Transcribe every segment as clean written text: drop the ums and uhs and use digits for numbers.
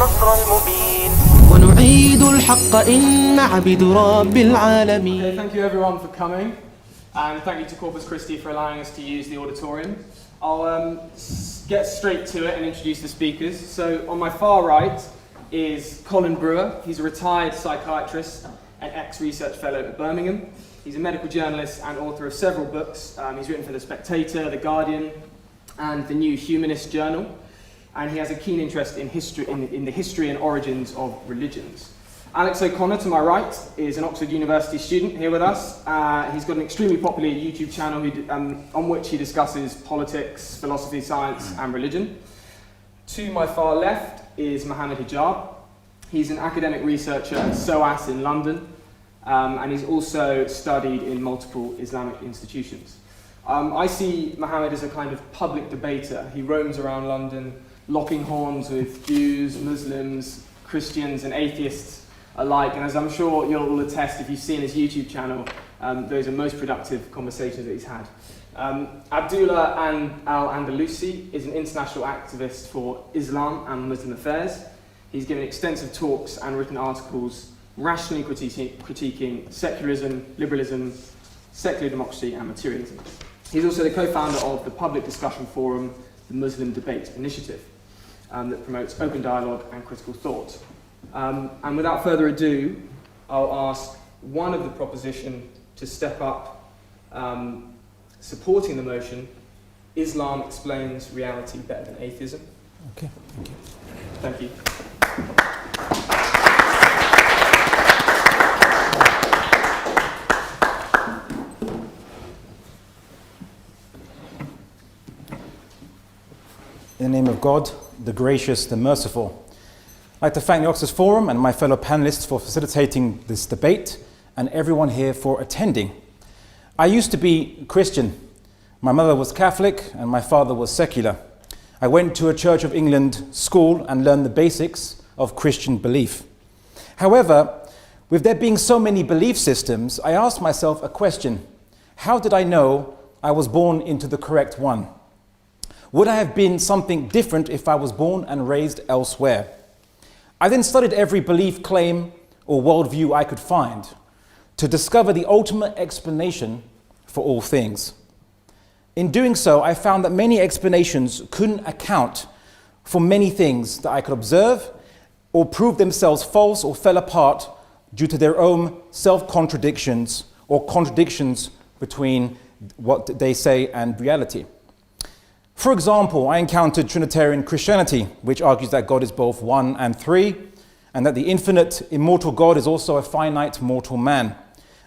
النصر المبين ونعيد الحق إن عبد رب العالمين. Okay, thank you everyone for coming, and thank you to Corpus Christi for allowing us to use the auditorium. I'll get straight to it and introduce the speakers. So on my far right is Colin Brewer. He's a retired psychiatrist and ex-research fellow at Birmingham. He's a medical journalist and author of several books. He's written for The Spectator, The Guardian, and the New Humanist Journal. And he has a keen interest in history, in the history and origins of religions. Alex O'Connor, to my right, is an Oxford University student here with us. He's got an extremely popular YouTube channel on which he discusses politics, philosophy, science, and religion. To my far left is Mohammed Hijab. He's an academic researcher at SOAS in London, and he's also studied in multiple Islamic institutions. I see Mohammed as a kind of public debater. He roams around London, locking horns with Jews, Muslims, Christians, and atheists alike, and as I'm sure you'll all attest if you've seen his YouTube channel, those are most productive conversations that he's had. Abdullah Al-Andalusi is an international activist for Islam and Muslim affairs. He's given extensive talks and written articles rationally critiquing secularism, liberalism, secular democracy, and materialism. He's also the co-founder of the public discussion forum, the Muslim Debate Initiative, that promotes open dialogue and critical thought. And without further ado, I'll ask one of the proposition to step up, supporting the motion, Islam explains reality better than atheism. Okay, thank you. Thank you. In the name of God, the gracious, the merciful. I'd like to thank the Oxford Forum and my fellow panelists for facilitating this debate and everyone here for attending. I used to be Christian. My mother was Catholic and my father was secular. I went to a Church of England school and learned the basics of Christian belief. However, with there being so many belief systems, I asked myself a question. How did I know I was born into the correct one? Would I have been something different if I was born and raised elsewhere? I then studied every belief, claim, or worldview I could find to discover the ultimate explanation for all things. In doing so, I found that many explanations couldn't account for many things that I could observe or prove themselves false or fell apart due to their own self-contradictions or contradictions between what they say and reality. For example, I encountered Trinitarian Christianity, which argues that God is both one and three, and that the infinite, immortal God is also a finite, mortal man.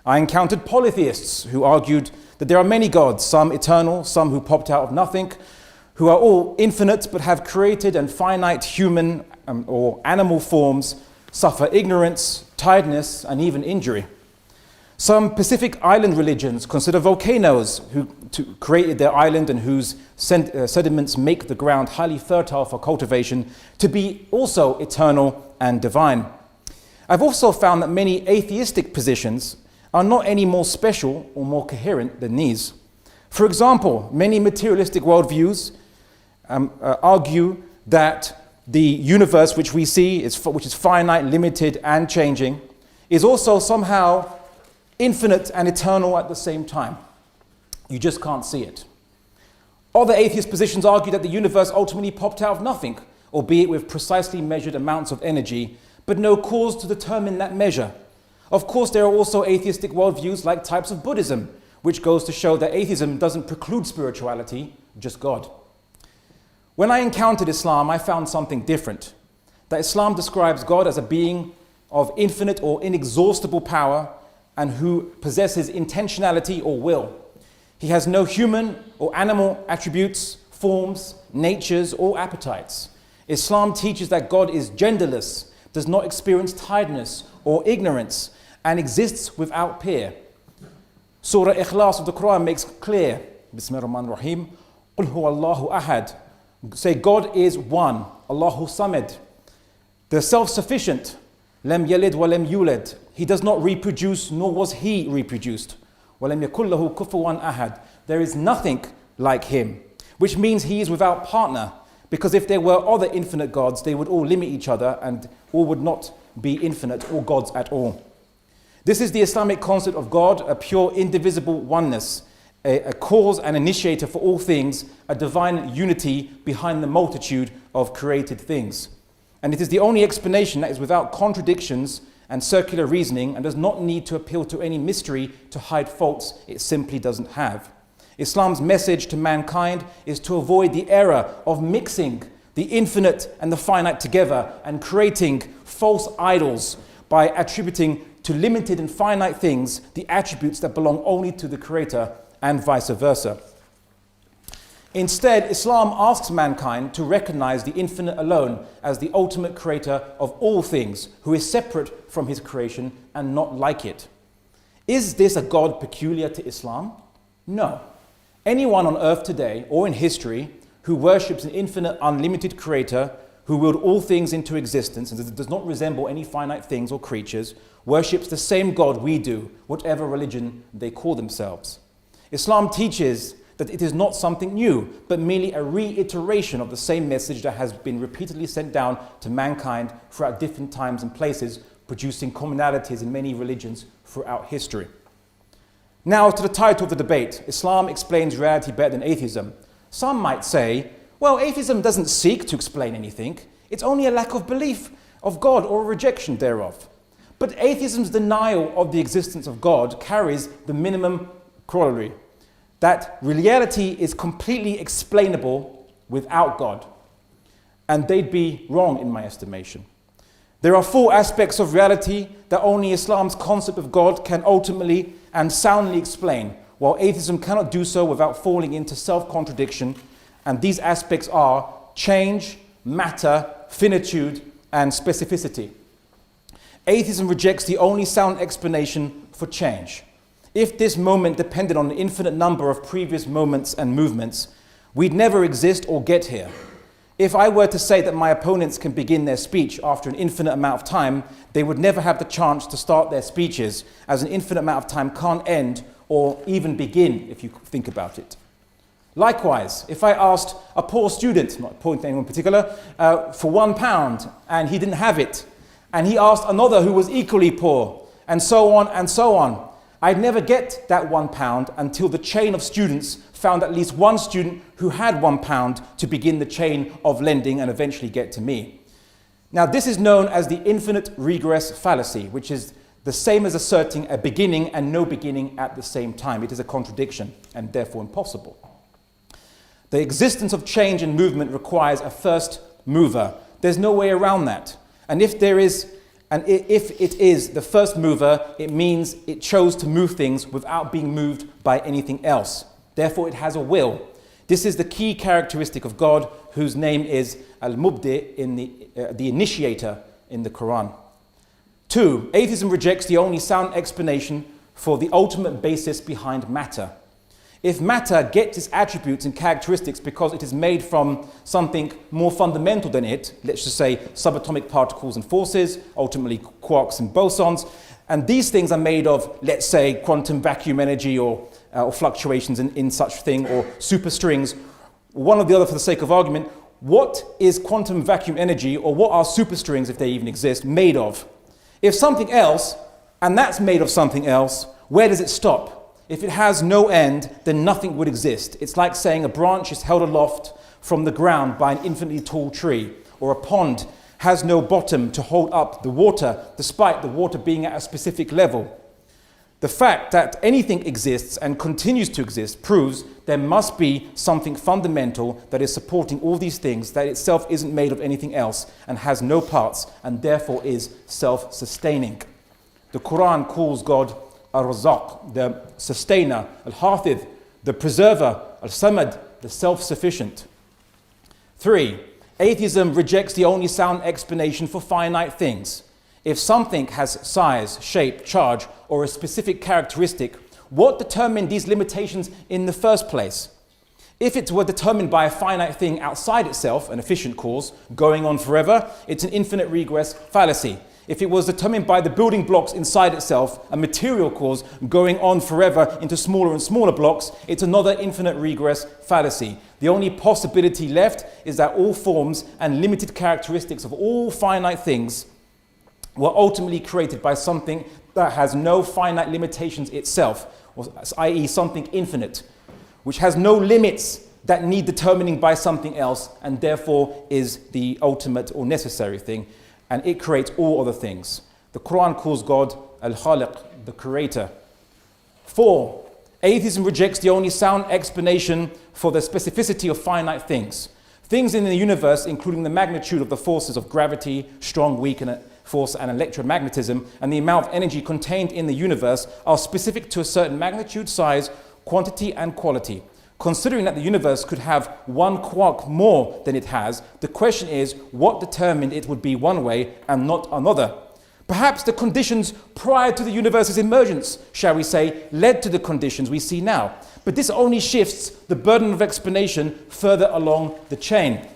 I encountered polytheists who argued that there are many gods, some eternal, some who popped out of nothing, who are all infinite but have created and finite human or animal forms, suffer ignorance, tiredness, and even injury. Some Pacific island religions consider volcanoes who created their island and whose sediments make the ground highly fertile for cultivation to be also eternal and divine. I've also found that many atheistic positions are not any more special or more coherent than these. For example, many materialistic worldviews argue that the universe which we see, which is finite, limited, and changing, is also somehow infinite and eternal at the same time. You just can't see it. Other atheist positions argue that the universe ultimately popped out of nothing, albeit with precisely measured amounts of energy, but no cause to determine that measure. Of course, there are also atheistic worldviews like types of Buddhism, which goes to show that atheism doesn't preclude spirituality, just God. When I encountered Islam, I found something different. That Islam describes God as a being of infinite or inexhaustible power and who possesses intentionality or will. He has no human or animal attributes, forms, natures, or appetites. Islam teaches that God is genderless, does not experience tiredness or ignorance, and exists without peer. Surah Ikhlas of the Quran makes clear, Bismillahir Rahmanir Rahim, Qul huwa Allahu ahad. Say God is one, Allahu Samad. The self-sufficient, Lam yalid wa lam yulad. He does not reproduce, nor was he reproduced. Wa lam yakul lahu kufuwan ahad. There is nothing like him, which means he is without partner, Because if there were other infinite gods, they would all limit each other and all would not be infinite or gods at all. This is the Islamic concept of God, a pure indivisible oneness, a cause and initiator for all things, a divine unity behind the multitude of created things. And it is the only explanation that is without contradictions and circular reasoning and does not need to appeal to any mystery to hide faults it simply doesn't have. Islam's message to mankind is to avoid the error of mixing the infinite and the finite together and creating false idols by attributing to limited and finite things the attributes that belong only to the Creator and vice versa. Instead, Islam asks mankind to recognize the infinite alone as the ultimate creator of all things, who is separate from his creation and not like it. Is this a God peculiar to Islam? No. Anyone on earth today or in history who worships an infinite, unlimited creator who willed all things into existence and does not resemble any finite things or creatures, worships the same God we do, whatever religion they call themselves. Islam teaches that it is not something new, but merely a reiteration of the same message that has been repeatedly sent down to mankind throughout different times and places, producing commonalities in many religions throughout history. Now to the title of the debate, Islam explains reality better than atheism. Some might say, well, atheism doesn't seek to explain anything. It's only a lack of belief of God or a rejection thereof. But atheism's denial of the existence of God carries the minimum corollary, that reality is completely explainable without God. And they'd be wrong in my estimation. There are 4 aspects of reality that only Islam's concept of God can ultimately and soundly explain, while atheism cannot do so without falling into self-contradiction. And these aspects are change, matter, finitude, and specificity. Atheism rejects the only sound explanation for change. If this moment depended on an infinite number of previous moments and movements, we'd never exist or get here. If I were to say that my opponents can begin their speech after an infinite amount of time, they would never have the chance to start their speeches, as an infinite amount of time can't end or even begin if you think about it. Likewise, if I asked a poor student, not pointing to anyone in particular, for £1 and he didn't have it, and he asked another who was equally poor, and so on, I'd never get that £1 until the chain of students found at least one student who had £1 to begin the chain of lending and eventually get to me. Now, this is known as the infinite regress fallacy, which is the same as asserting a beginning and no beginning at the same time. It is a contradiction and therefore impossible. The existence of change and movement requires a first mover. There's no way around that. And if it is the first mover, it means it chose to move things without being moved by anything else. Therefore, it has a will. This is the key characteristic of God, whose name is Al-Mubdi, in the initiator in the Quran. 2, atheism rejects the only sound explanation for the ultimate basis behind matter. If matter gets its attributes and characteristics because it is made from something more fundamental than it, let's just say subatomic particles and forces, ultimately quarks and bosons, and these things are made of, let's say, quantum vacuum energy or fluctuations in such thing, or superstrings, one or the other for the sake of argument, what is quantum vacuum energy, or what are superstrings, if they even exist, made of? If something else, and that's made of something else, where does it stop? If it has no end, then nothing would exist. It's like saying a branch is held aloft from the ground by an infinitely tall tree, or a pond has no bottom to hold up the water, despite the water being at a specific level. The fact that anything exists and continues to exist proves there must be something fundamental that is supporting all these things, that itself isn't made of anything else and has no parts, and therefore is self-sustaining. The Quran calls God Ar-Razzaq, the sustainer, Al-Hafidh, the preserver, Al-Samad, the self-sufficient. 3, atheism rejects the only sound explanation for finite things. If something has size, shape, charge, or a specific characteristic, what determined these limitations in the first place? If it were determined by a finite thing outside itself, an efficient cause, going on forever, it's an infinite regress fallacy. If it was determined by the building blocks inside itself, a material cause going on forever into smaller and smaller blocks, it's another infinite regress fallacy. The only possibility left is that all forms and limited characteristics of all finite things were ultimately created by something that has no finite limitations itself, i.e. something infinite, which has no limits that need determining by something else, and therefore is the ultimate or necessary thing, and it creates all other things. The Quran calls God Al-Khaliq, the creator. 4. Atheism rejects the only sound explanation for the specificity of finite things. Things in the universe, including the magnitude of the forces of gravity, strong, weak, and force, and electromagnetism, and the amount of energy contained in the universe, are specific to a certain magnitude, size, quantity, and quality. Considering that the universe could have one quark more than it has, the question is what determined it would be one way and not another. Perhaps the conditions prior to the universe's emergence, shall we say, led to the conditions we see now. But this only shifts the burden of explanation further along the chain.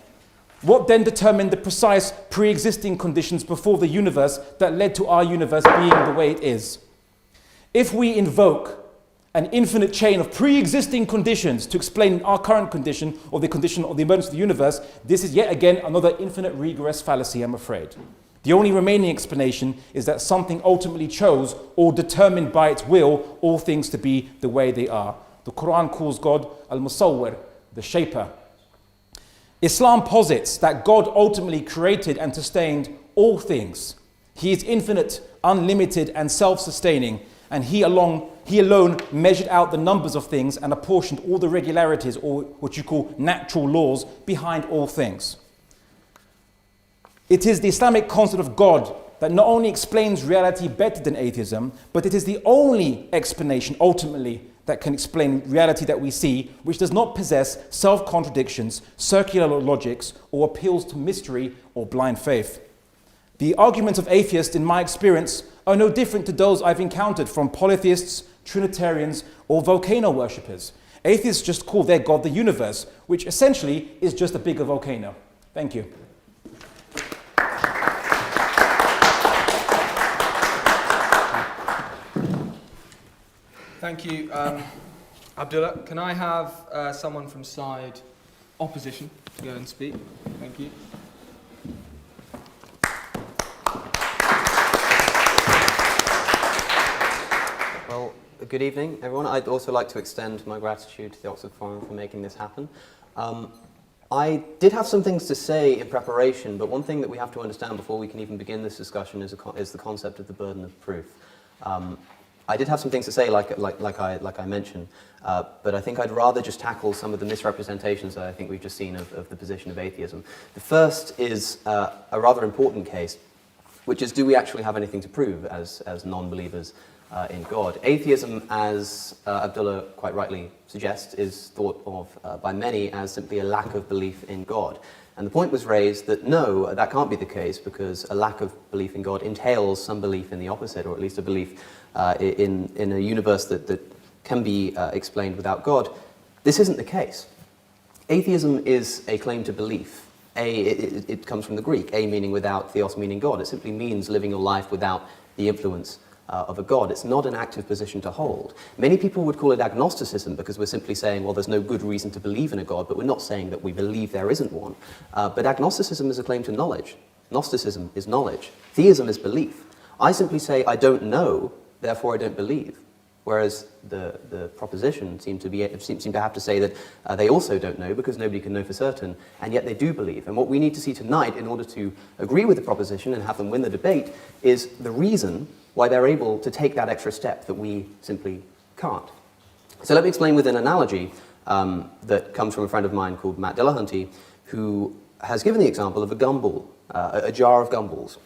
What then determined the precise pre-existing conditions before the universe that led to our universe being the way it is? If we invoke an infinite chain of pre-existing conditions to explain our current condition or the condition of the emergence of the universe, this is yet again another infinite regress fallacy, I'm afraid. The only remaining explanation is that something ultimately chose or determined by its will all things to be the way they are. The Quran calls God Al-Musawwir, the shaper. Islam posits that God ultimately created and sustained all things. He is infinite, unlimited, and self-sustaining, and He alone measured out the numbers of things and apportioned all the regularities, or what you call natural laws, behind all things. It is the Islamic concept of God that not only explains reality better than atheism, but it is the only explanation ultimately that can explain reality that we see, which does not possess self-contradictions, circular logics, or appeals to mystery or blind faith. The arguments of atheists, in my experience, are no different to those I've encountered from polytheists, Trinitarians, or volcano worshippers. Atheists just call their God the universe, which essentially is just a bigger volcano. Thank you. Thank you, Abdullah. Can I have someone from side opposition to go and speak? Thank you. Well, good evening, everyone. I'd also like to extend my gratitude to the Oxford Forum for making this happen. I did have some things to say in preparation, but one thing that we have to understand before we can even begin this discussion is the concept of the burden of proof. I did have some things to say, like I mentioned, but I think I'd rather just tackle some of the misrepresentations that I think we've just seen of the position of atheism. The first is a rather important case, which is, do we actually have anything to prove as non-believers in God? Atheism, as Abdullah quite rightly suggests, is thought of by many as simply a lack of belief in God. And the point was raised that no, that can't be the case, because a lack of belief in God entails some belief in the opposite, or at least a belief in a universe that can be explained without God. This isn't the case. Atheism is a claim to belief. It comes from the Greek, a meaning without, theos meaning God. It simply means living your life without the influence of a God. It's not an active position to hold. Many people would call it agnosticism, because we're simply saying, well, there's no good reason to believe in a God, but we're not saying that we believe there isn't one. But agnosticism is a claim to knowledge. Gnosticism is knowledge. Theism is belief. I simply say, I don't know, therefore I don't believe. Whereas the proposition seem to have to say that they also don't know, because nobody can know for certain, and yet they do believe. And what we need to see tonight, in order to agree with the proposition and have them win the debate, is the reason why they're able to take that extra step that we simply can't. So let me explain with an analogy that comes from a friend of mine called Matt Delahunty, who has given the example of a gumball, a jar of gumballs.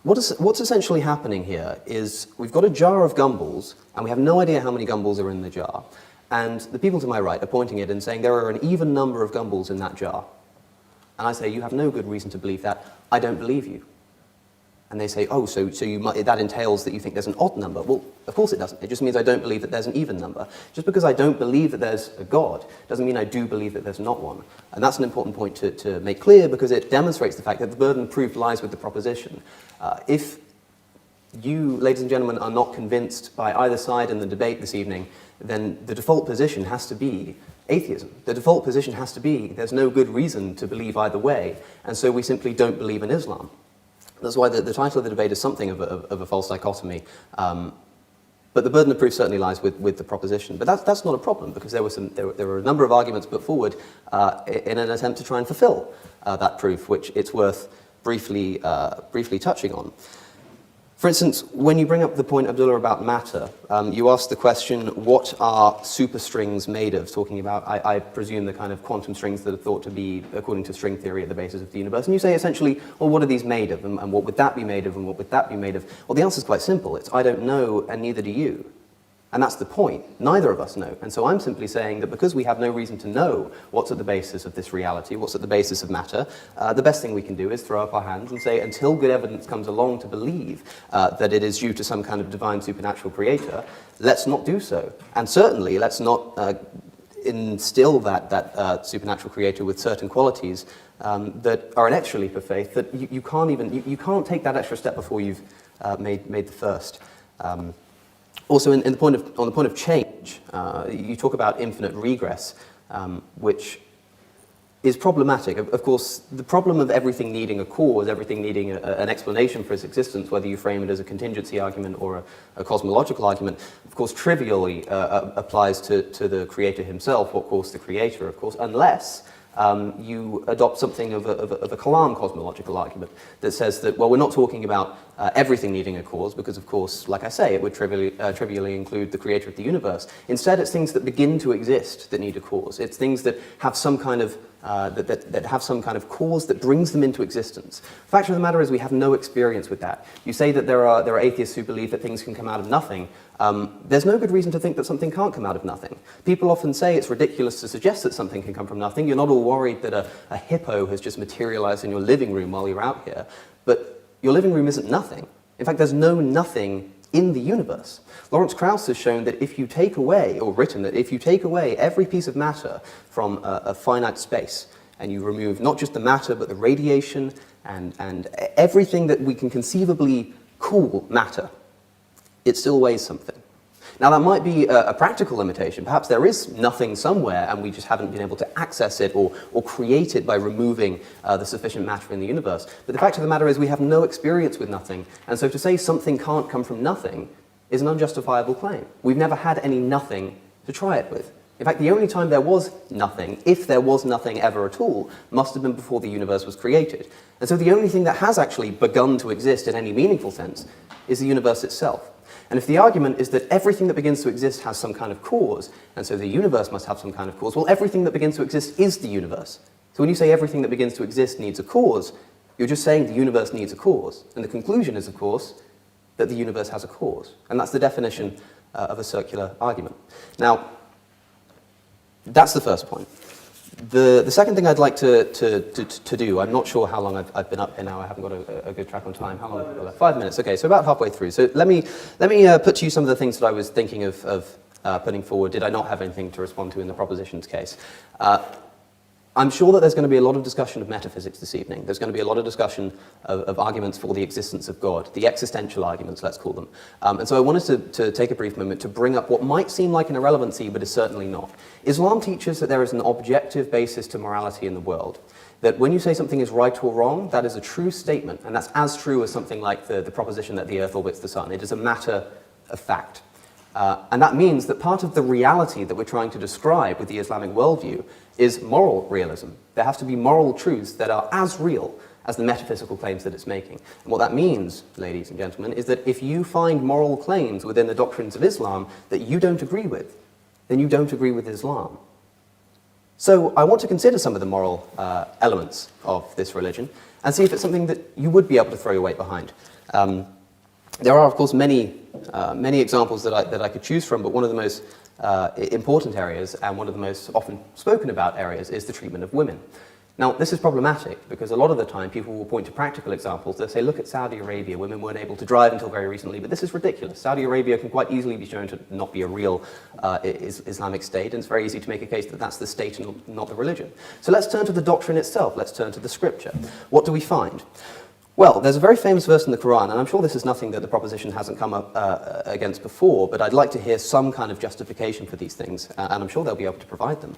What's essentially happening here is we've got a jar of gumballs, and we have no idea how many gumballs are in the jar. And the people to my right are pointing it and saying there are an even number of gumballs in that jar. And I say, you have no good reason to believe that. I don't believe you. And they say, oh, so that entails that you think there's an odd number. Well, of course it doesn't. It just means I don't believe that there's an even number. Just because I don't believe that there's a God doesn't mean I do believe that there's not one. And that's an important point to make clear, because it demonstrates the fact that the burden of proof lies with the proposition. If you, ladies and gentlemen, are not convinced by either side in the debate this evening, then the default position has to be atheism. The default position has to be there's no good reason to believe either way, and so we simply don't believe in Islam. That's why the title of the debate is something of a false dichotomy. But the burden of proof certainly lies with the proposition. But that's not a problem, because there were a number of arguments put forward in an attempt to try and fulfill that proof, which it's worth briefly touching on. For instance, when you bring up the point, Abdullah, about matter, you ask the question, what are superstrings made of? Talking about, I presume, the kind of quantum strings that are thought to be, according to string theory, at the basis of the universe. And you say, essentially, well, what are these made of? And what would that be made of? And what would that be made of? Well, the answer is quite simple. It's, I don't know, and neither do you. And that's the point. Neither of us know. And so I'm simply saying that because we have no reason to know what's at the basis of this reality, what's at the basis of matter, the best thing we can do is throw up our hands and say, until good evidence comes along to believe that it is due to some kind of divine supernatural creator, let's not do so. And certainly let's not instill that supernatural creator with certain qualities that are an extra leap of faith that you can't take that extra step before you've made the first. Also, on the point of change, you talk about infinite regress, which is problematic. Of course, the problem of everything needing a cause, everything needing an explanation for its existence, whether you frame it as a contingency argument or a cosmological argument, of course, trivially applies to the creator himself, what caused the creator, of course, unless you adopt something of a Kalam cosmological argument that says that, well, we're not talking about everything needing a cause, because, of course, like I say, it would trivially include the creator of the universe. Instead, it's things that begin to exist that need a cause. It's things that have some kind of that have some kind of cause that brings them into existence. The fact of the matter is we have no experience with that. You say that there are atheists who believe that things can come out of nothing. There's no good reason to think that something can't come out of nothing. People often say it's ridiculous to suggest that something can come from nothing. You're not all worried that a hippo has just materialized in your living room while you're out here. But your living room isn't nothing. In fact, there's no nothing in the universe. Lawrence Krauss has shown that if you take away, or written that if you take away every piece of matter from a finite space, and you remove not just the matter, but the radiation and everything that we can conceivably call matter, it still weighs something. Now, that might be a practical limitation. Perhaps there is nothing somewhere and we just haven't been able to access it or create it by removing the sufficient matter in the universe. But the fact of the matter is we have no experience with nothing. And so to say something can't come from nothing is an unjustifiable claim. We've never had any nothing to try it with. In fact, the only time there was nothing, if there was nothing ever at all, must have been before the universe was created. And so the only thing that has actually begun to exist in any meaningful sense is the universe itself. And if the argument is that everything that begins to exist has some kind of cause, and so the universe must have some kind of cause, well, everything that begins to exist is the universe. So when you say everything that begins to exist needs a cause, you're just saying the universe needs a cause. And the conclusion is, of course, that the universe has a cause. And that's the definition of a circular argument. Now, that's the first point. The second thing I'd like to do, I'm not sure how long I've been up here now, I haven't got a good track on time. How long? 5 minutes, okay, so about halfway through. So let me put to you some of the things that I was thinking of putting forward. Did I not have anything to respond to in the propositions case? I'm sure that there's going to be a lot of discussion of metaphysics this evening. There's going to be a lot of discussion of arguments for the existence of God, the existential arguments, let's call them. And so I wanted to take a brief moment to bring up what might seem like an irrelevancy, but is certainly not. Islam teaches that there is an objective basis to morality in the world. That when you say something is right or wrong, that is a true statement, and that's as true as something like the proposition that the earth orbits the sun. It is a matter of fact. And that means that part of the reality that we're trying to describe with the Islamic worldview is moral realism. There have to be moral truths that are as real as the metaphysical claims that it's making. And what that means, ladies and gentlemen, is that if you find moral claims within the doctrines of Islam that you don't agree with, then you don't agree with Islam. So I want to consider some of the moral elements of this religion and see if it's something that you would be able to throw your weight behind. There are, of course, many examples that I could choose from, but one of the most important areas and one of the most often spoken about areas is the treatment of women. Now, this is problematic because a lot of the time people will point to practical examples. They'll say, look at Saudi Arabia, women weren't able to drive until very recently, but this is ridiculous. Saudi Arabia can quite easily be shown to not be a real Islamic state, and it's very easy to make a case that that's the state and not the religion. So let's turn to the doctrine itself. Let's turn to the scripture. What do we find? Well, there's a very famous verse in the Quran, and I'm sure this is nothing that the proposition hasn't come up against before, but I'd like to hear some kind of justification for these things, and I'm sure they'll be able to provide them.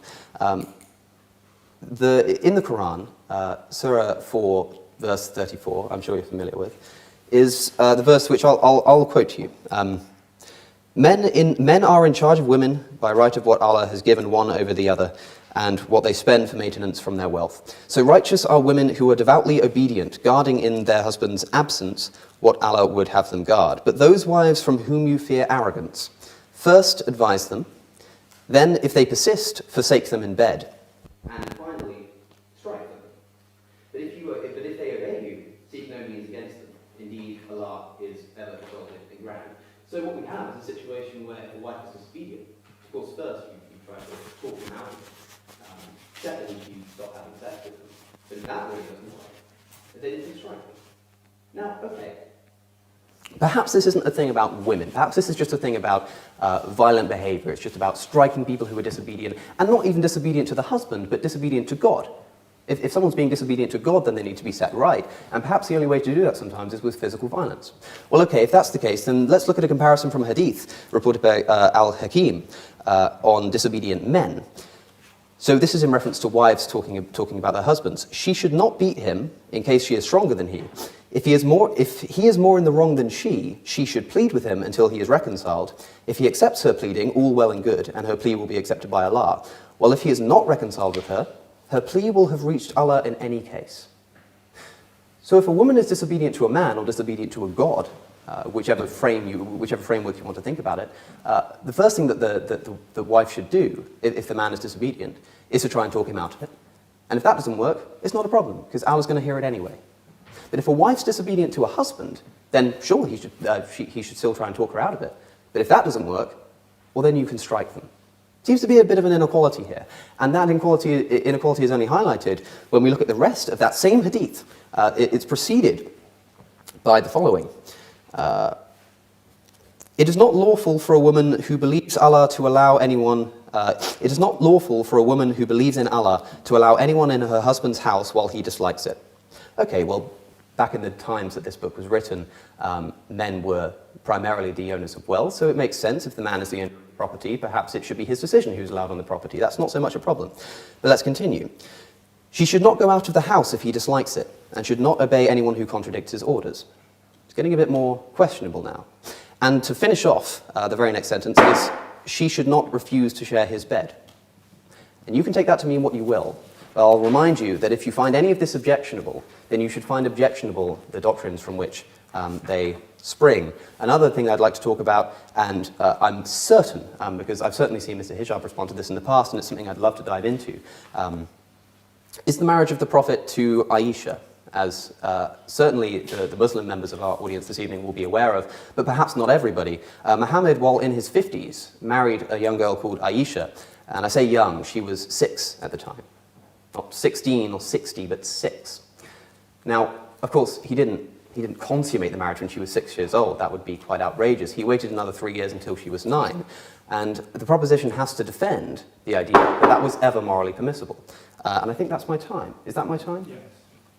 In the Quran, Surah 4, verse 34, I'm sure you're familiar with, is the verse which I'll quote to you. Men are in charge of women by right of what Allah has given one over the other, and what they spend for maintenance from their wealth. So righteous are women who are devoutly obedient, guarding in their husband's absence what Allah would have them guard. But those wives from whom you fear arrogance, first advise them, then if they persist, forsake them in bed, and finally strike them. But if they obey you, seek no means against them. Indeed, Allah is ever exalted and grand. So what we have is a situation where if a wife is disobedient, of course first you try to talk them out of it. Secondly, you stop having sex with them. But if that really doesn't work, then you strike them. Now, okay. Perhaps this isn't a thing about women. Perhaps this is just a thing about violent behavior. It's just about striking people who are disobedient, and not even disobedient to the husband, but disobedient to God. If someone's being disobedient to God, then they need to be set right. And perhaps the only way to do that sometimes is with physical violence. Well, okay, if that's the case, then let's look at a comparison from a hadith reported by Al-Hakim on disobedient men. So this is in reference to wives talking about their husbands. She should not beat him in case she is stronger than he. If he is more in the wrong than she should plead with him until he is reconciled. If he accepts her pleading, all well and good, and her plea will be accepted by Allah. Well, if he is not reconciled with her, her plea will have reached Allah in any case. So if a woman is disobedient to a man or disobedient to a god, whichever framework you want to think about it, the first thing that the wife should do, if the man is disobedient, is to try and talk him out of it. And if that doesn't work, it's not a problem, because Allah's going to hear it anyway. But if a wife's disobedient to a husband, then sure, he should still try and talk her out of it. But if that doesn't work, well, then you can strike them. Seems to be a bit of an inequality here. And that inequality is only highlighted when we look at the rest of that same hadith. It's preceded by the following. It is not lawful for a woman who believes Allah to allow anyone. It is not lawful for a woman who believes in Allah to allow anyone in her husband's house while he dislikes it. Okay, well, back in the times that this book was written, men were primarily the owners of wealth, so it makes sense if the man is the owner of the property, perhaps it should be his decision who's allowed on the property. That's not so much a problem. But let's continue. She should not go out of the house if he dislikes it, and should not obey anyone who contradicts his orders. It's getting a bit more questionable now. And to finish off, the very next sentence is, she should not refuse to share his bed. And you can take that to mean what you will, but I'll remind you that if you find any of this objectionable, then you should find objectionable the doctrines from which they spring. Another thing I'd like to talk about, and I'm certain, because I've certainly seen Mr. Hijab respond to this in the past, and it's something I'd love to dive into, is the marriage of the Prophet to Aisha, as certainly the Muslim members of our audience this evening will be aware of, but perhaps not everybody. Muhammad, while in his 50s, married a young girl called Aisha, and I say young, she was 6 at the time. Not 16 or 60, but 6. Now, of course, he didn't consummate the marriage when she was 6 years old. That would be quite outrageous. He waited another 3 years until she was 9. And the proposition has to defend the idea that that was ever morally permissible. And I think that's my time. Is that my time? Yes.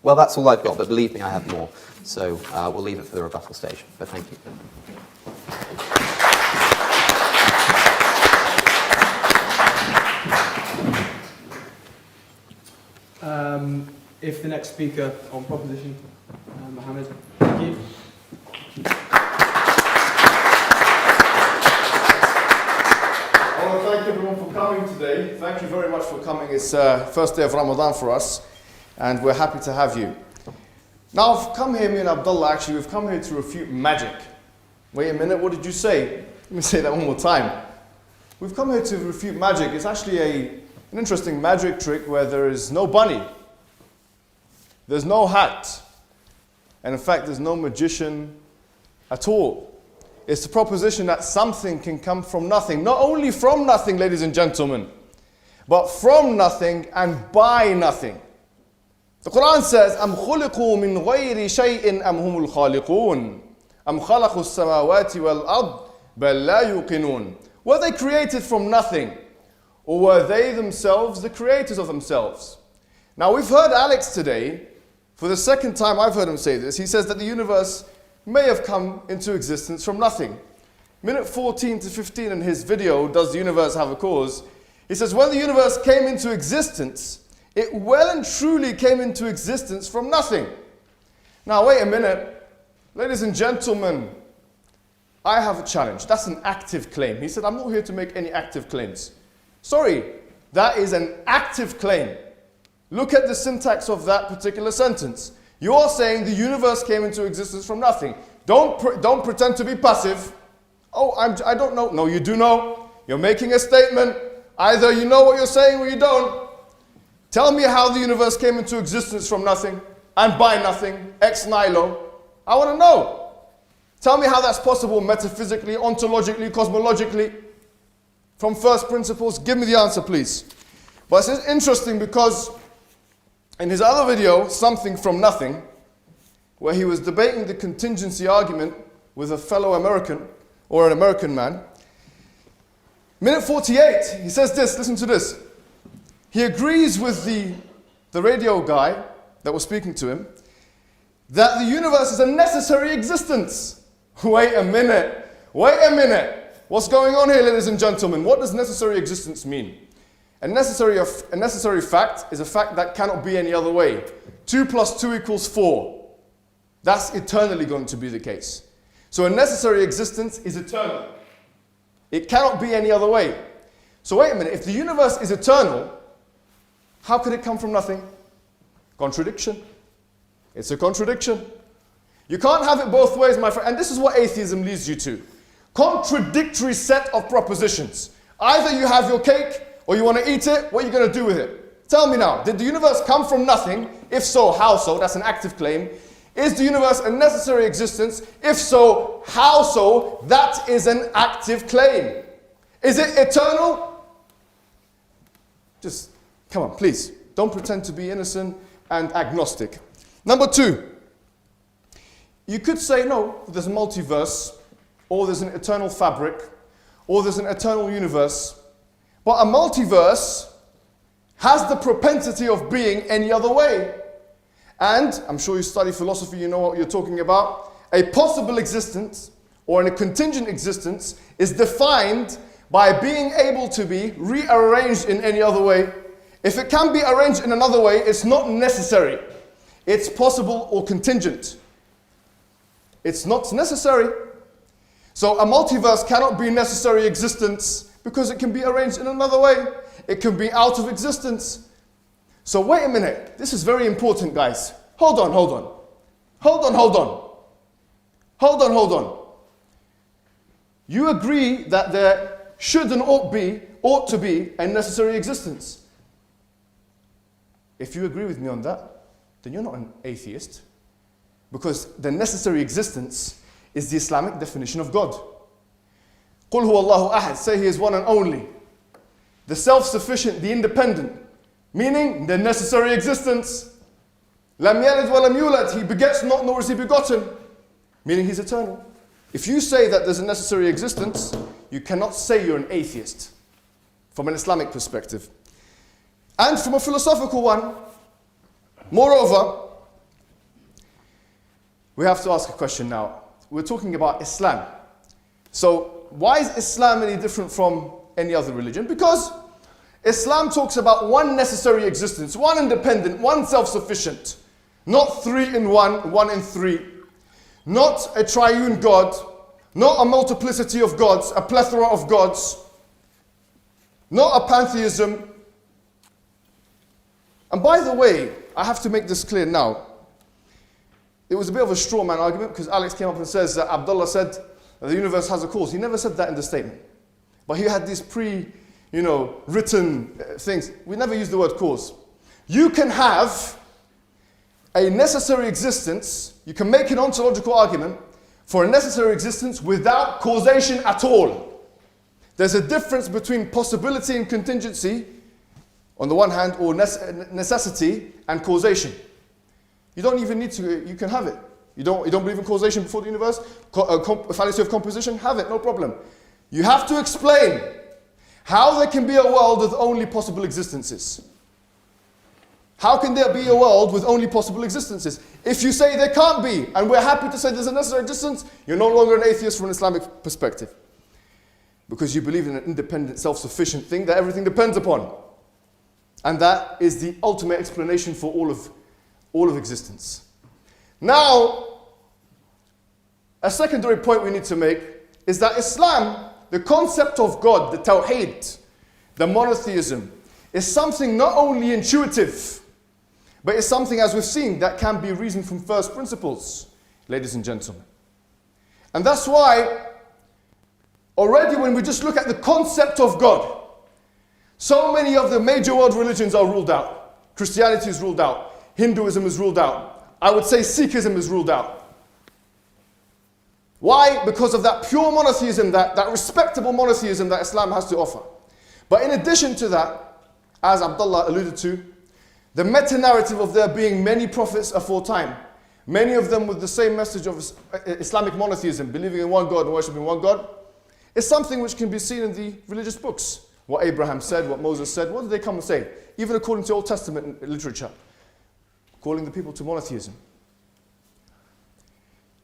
Well, that's all I've got, but believe me, I have more. So we'll leave it for the rebuttal stage. But thank you. If the next speaker on proposition, Mohammed, thank you. I want to thank everyone for coming today. Thank you very much for coming. It's first day of Ramadan for us, and we're happy to have you. Now, I've come here, me and Abdullah, actually, we've come here to refute magic. Wait a minute, what did you say? Let me say that one more time. We've come here to refute magic. It's actually an interesting magic trick where there is no bunny. There's no hat. And in fact, there's no magician at all. It's the proposition that something can come from nothing. Not only from nothing, ladies and gentlemen, but from nothing and by nothing. The Quran says, أَمْ خُلِقُوا مِنْ غَيْرِ شَيْءٍ أَمْ هُمُ الْخَالِقُونَ أَمْ خَلَقُوا السَّمَاوَاتِ وَالْأَرْضِ بَلْ لَا يُوقِنُونَ. Were they created from nothing? Or were they themselves the creators of themselves? Now we've heard Alex today, for the second time I've heard him say this, he says that the universe may have come into existence from nothing. Minute 14 to 15 in his video, Does the Universe Have a Cause? He says, when the universe came into existence, it well and truly came into existence from nothing. Now wait a minute, ladies and gentlemen, I have a challenge. That's an active claim. He said, I'm not here to make any active claims. Sorry, that is an active claim. Look at the syntax of that particular sentence. You're saying the universe came into existence from nothing. Don't pretend to be passive. Oh, I don't know. No, you do know. You're making a statement. Either you know what you're saying or you don't. Tell me how the universe came into existence from nothing and by nothing, ex nihilo. I want to know. Tell me how that's possible metaphysically, ontologically, cosmologically, from first principles. Give me the answer, please. But it's interesting because in his other video, Something from Nothing, where he was debating the contingency argument with a fellow American, or an American man, minute 48, he says this, listen to this. He agrees with the radio guy that was speaking to him, that the universe is a necessary existence. Wait a minute. What's going on here, ladies and gentlemen? What does necessary existence mean? A necessary fact is a fact that cannot be any other way. 2 + 2 = 4. That's eternally going to be the case. So a necessary existence is eternal. It cannot be any other way. So wait a minute, if the universe is eternal, how could it come from nothing? Contradiction. It's a contradiction. You can't have it both ways, my friend. And this is what atheism leads you to. Contradictory set of propositions. Either you have your cake or you want to eat it, what are you going to do with it? Tell me now, did the universe come from nothing? If so, how so? That's an active claim. Is the universe a necessary existence? If so, how so? That is an active claim. Is it eternal? Just, come on, please. Don't pretend to be innocent and agnostic. Number 2. You could say, no, there's a multiverse, or there's an eternal fabric, or there's an eternal universe. But a multiverse has the propensity of being any other way. And, I'm sure you study philosophy, you know what you're talking about. A possible existence, or a contingent existence, is defined by being able to be rearranged in any other way. If it can be arranged in another way, it's not necessary. It's possible or contingent. It's not necessary. So a multiverse cannot be necessary existence because it can be arranged in another way. It can be out of existence. So wait a minute. This is very important, guys. Hold on. You agree that there should and ought to be a necessary existence. If you agree with me on that, then you're not an atheist. Because the necessary existence is the Islamic definition of God. قُلْ هُوَ اللَّهُ أَحَدٌ. Say He is one and only. The self-sufficient, the independent. Meaning, the necessary existence. لَمْ يَلِدْ وَلَمْ يُولَدْ. He begets not, nor is He begotten. Meaning He's eternal. If you say that there's a necessary existence, you cannot say you're an atheist. From an Islamic perspective. And from a philosophical one. Moreover, we have to ask a question now. We're talking about Islam. So, why is Islam any different from any other religion? Because Islam talks about one necessary existence, one independent, one self-sufficient. Not 3 in 1, 1 in 3. Not a triune God. Not a multiplicity of gods, a plethora of gods. Not a pantheism. And by the way, I have to make this clear now. It was a bit of a straw man argument because Alex came up and says that Abdullah said that the universe has a cause. He never said that in the statement. But he had these written things. We never use the word cause. You can have a necessary existence, you can make an ontological argument for a necessary existence without causation at all. There's a difference between possibility and contingency, on the one hand, or necessity and causation. You don't even need to, you can have it. You don't believe in causation before the universe? Fallacy of composition? Have it, no problem. You have to explain how there can be a world with only possible existences. How can there be a world with only possible existences? If you say there can't be, and we're happy to say there's a necessary existence, you're no longer an atheist from an Islamic perspective. Because you believe in an independent, self-sufficient thing that everything depends upon. And that is the ultimate explanation for all of existence. Now, a secondary point we need to make is that Islam, the concept of God, the Tawheed, the monotheism, is something not only intuitive, but it's something, as we've seen, that can be reasoned from first principles, ladies and gentlemen. And that's why, already when we just look at the concept of God, so many of the major world religions are ruled out. Christianity is ruled out. Hinduism is ruled out. I would say Sikhism is ruled out. Why? Because of that pure monotheism, that respectable monotheism that Islam has to offer. But in addition to that, as Abdullah alluded to, the meta-narrative of there being many prophets aforetime, many of them with the same message of Islamic monotheism, believing in one God and worshipping one God, is something which can be seen in the religious books. What Abraham said, what Moses said, what did they come and say? Even according to Old Testament literature, calling the people to monotheism.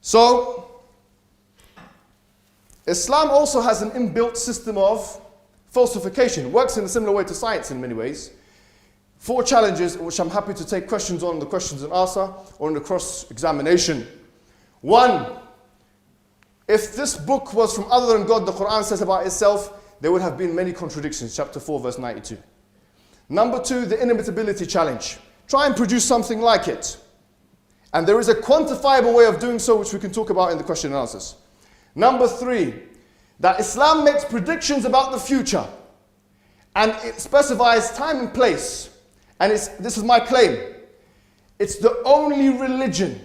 So, Islam also has an inbuilt system of falsification. It works in a similar way to science in many ways. 4 challenges, which I'm happy to take questions on, the questions and answer, or in the cross-examination. 1, if this book was from other than God, the Quran says about itself, there would have been many contradictions, chapter 4, verse 92. Number 2, the inimitability challenge. Try and produce something like it. And there is a quantifiable way of doing so, which we can talk about in the question and answers. Number 3, that Islam makes predictions about the future. And it specifies time and place. And this is my claim. It's the only religion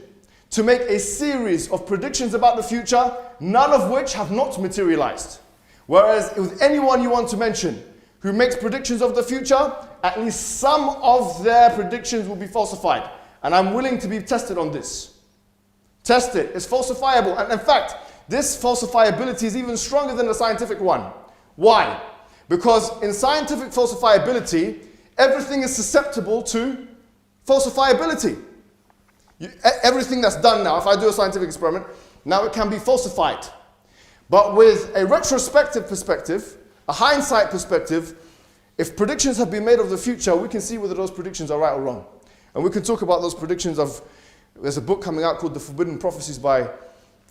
to make a series of predictions about the future, none of which have not materialized. Whereas with anyone you want to mention who makes predictions of the future, at least some of their predictions will be falsified. And I'm willing to be tested on this. Test it. It's falsifiable. And in fact, this falsifiability is even stronger than the scientific one. Why? Because in scientific falsifiability, everything is susceptible to falsifiability. Everything that's done now, if I do a scientific experiment, now it can be falsified. But with a retrospective perspective, a hindsight perspective, if predictions have been made of the future, we can see whether those predictions are right or wrong. And we can talk about those predictions there's a book coming out called The Forbidden Prophecies by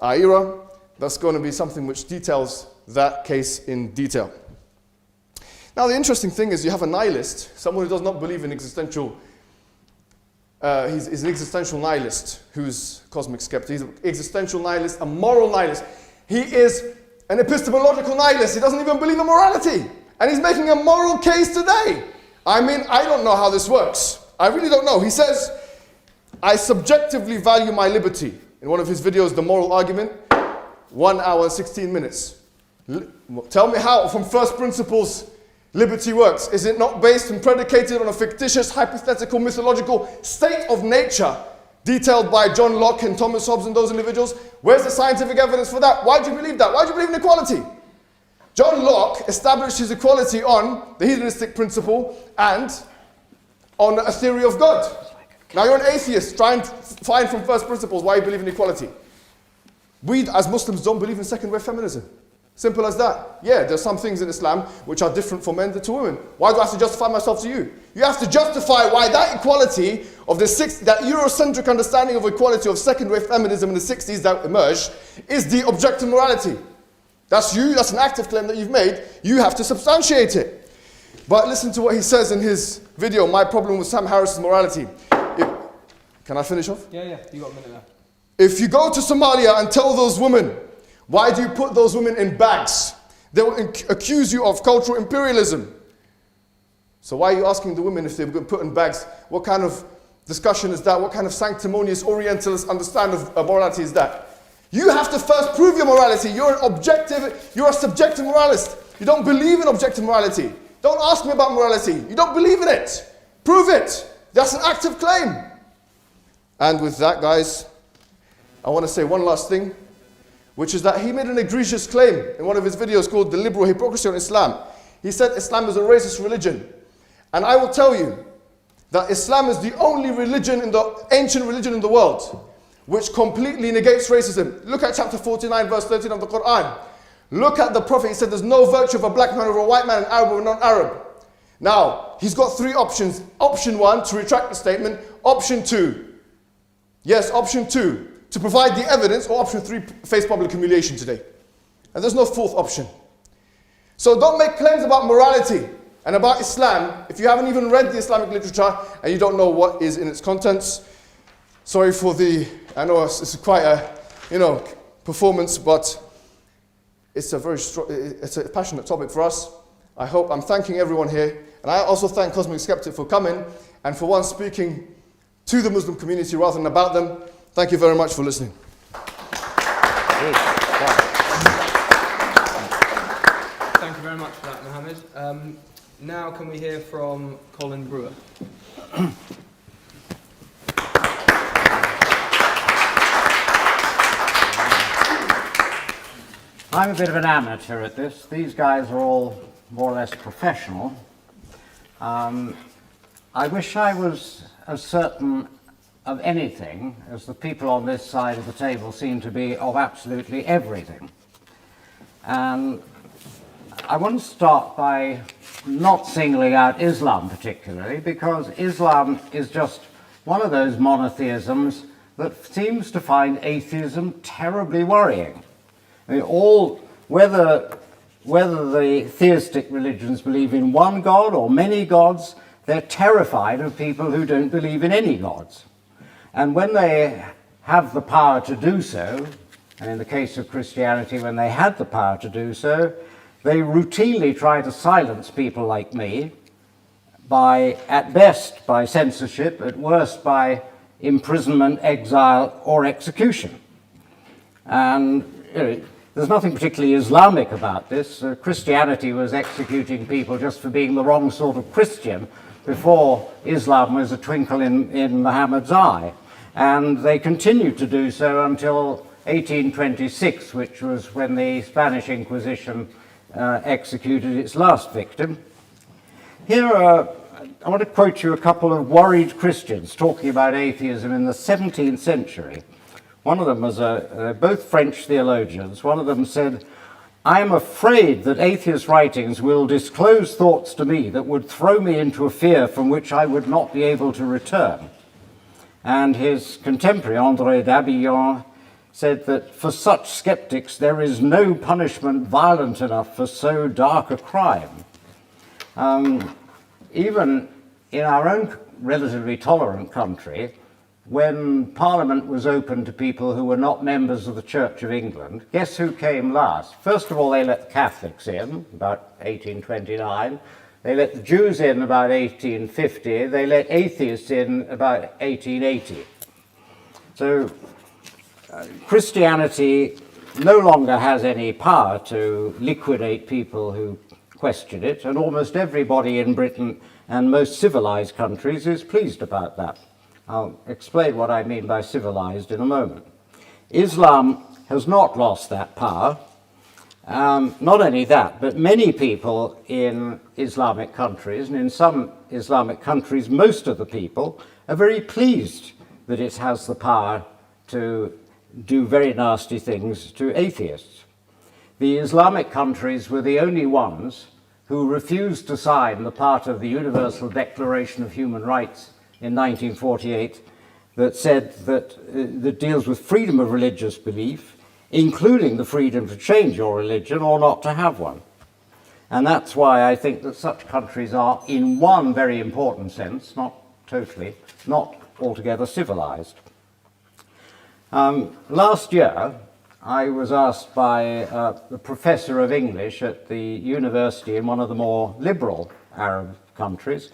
Aira. That's going to be something which details that case in detail. Now the interesting thing is you have a nihilist, someone who does not believe in existential, he's an existential nihilist who's cosmic skeptic. He's an existential nihilist, a moral nihilist. He is an epistemological nihilist. He doesn't even believe in morality. And he's making a moral case today. I mean, I don't know how this works. I really don't know. He says, I subjectively value my liberty. In one of his videos, The Moral Argument, 1 hour and 16 minutes. Tell me how, from first principles, liberty works. Is it not based and predicated on a fictitious, hypothetical, mythological state of nature detailed by John Locke and Thomas Hobbes and those individuals? Where's the scientific evidence for that? Why do you believe that? Why do you believe in equality? John Locke established his equality on the hedonistic principle and on a theory of God. Now you're an atheist, try and find from first principles why you believe in equality. We as Muslims don't believe in second wave feminism. Simple as that. Yeah, there's some things in Islam which are different for men than to women. Why do I have to justify myself to you? You have to justify why that equality of that Eurocentric understanding of equality of second wave feminism in the 60s that emerged is the objective morality. That's an active claim that you've made. You have to substantiate it. But listen to what he says in his video, My Problem with Sam Harris's Morality. Can I finish off? Yeah, you got a minute there. If you go to Somalia and tell those women, why do you put those women in bags? They will accuse you of cultural imperialism. So why are you asking the women if they're going to put in bags? What kind of discussion is that? What kind of sanctimonious Orientalist understanding of morality is that? You have to first prove your morality. You're a subjective moralist. You don't believe in objective morality. Don't ask me about morality. You don't believe in it. Prove it. That's an active claim. And with that, guys, I want to say one last thing, which is that he made an egregious claim in one of his videos called The Liberal Hypocrisy on Islam. He said Islam is a racist religion. And I will tell you that Islam is the only religion, ancient religion in the world, which completely negates racism. Look at chapter 49, verse 13 of the Quran. Look at the Prophet. He said there's no virtue of a black man over a white man, an Arab or non-Arab. Now, he's got three options. Option one, to retract the statement. Option two, yes, option two, to provide the evidence. Or option three, face public humiliation today. And there's no fourth option. So don't make claims about morality and about Islam if you haven't even read the Islamic literature and you don't know what is in its contents. Sorry for I know it's quite a, performance, but it's a passionate topic for us. I'm thanking everyone here, and I also thank Cosmic Skeptic for coming and for once speaking to the Muslim community rather than about them. Thank you very much for listening. Thank you very much for that, Mohammed. Now can we hear from Colin Brewer? I'm a bit of an amateur at this. These guys are all more or less professional. I wish I was as certain of anything as the people on this side of the table seem to be of absolutely everything. And I want to start by not singling out Islam particularly, because Islam is just one of those monotheisms that seems to find atheism terribly worrying. I mean, whether the theistic religions believe in one god or many gods, they're terrified of people who don't believe in any gods. And when they have the power to do so, and in the case of Christianity, when they had the power to do so, they routinely try to silence people like me at best by censorship, at worst by imprisonment, exile, or execution. And there's nothing particularly Islamic about this. Christianity was executing people just for being the wrong sort of Christian before Islam was a twinkle in Muhammad's eye. And they continued to do so until 1826, which was when the Spanish Inquisition executed its last victim. Here, I want to quote you a couple of worried Christians talking about atheism in the 17th century. One of them was both French theologians. One of them said, "I am afraid that atheist writings will disclose thoughts to me that would throw me into a fear from which I would not be able to return." And his contemporary, André d'Abillon, said that for such skeptics there is no punishment violent enough for so dark a crime. Even in our own relatively tolerant country, when Parliament was open to people who were not members of the Church of England, guess who came last? First of all, they let the Catholics in, about 1829. They let the Jews in about 1850. They let atheists in about 1880. So Christianity no longer has any power to liquidate people who question it, and almost everybody in Britain and most civilized countries is pleased about that. I'll explain what I mean by civilized in a moment. Islam has not lost that power. Not only that, but many people in Islamic countries, and in some Islamic countries, most of the people are very pleased that it has the power to do very nasty things to atheists. The Islamic countries were the only ones who refused to sign the part of the Universal Declaration of Human Rights in 1948 that said that deals with freedom of religious belief, including the freedom to change your religion or not to have one. And that's why I think that such countries are, in one very important sense, not totally, not altogether civilized. Last year, I was asked by the professor of English at the university in one of the more liberal Arab countries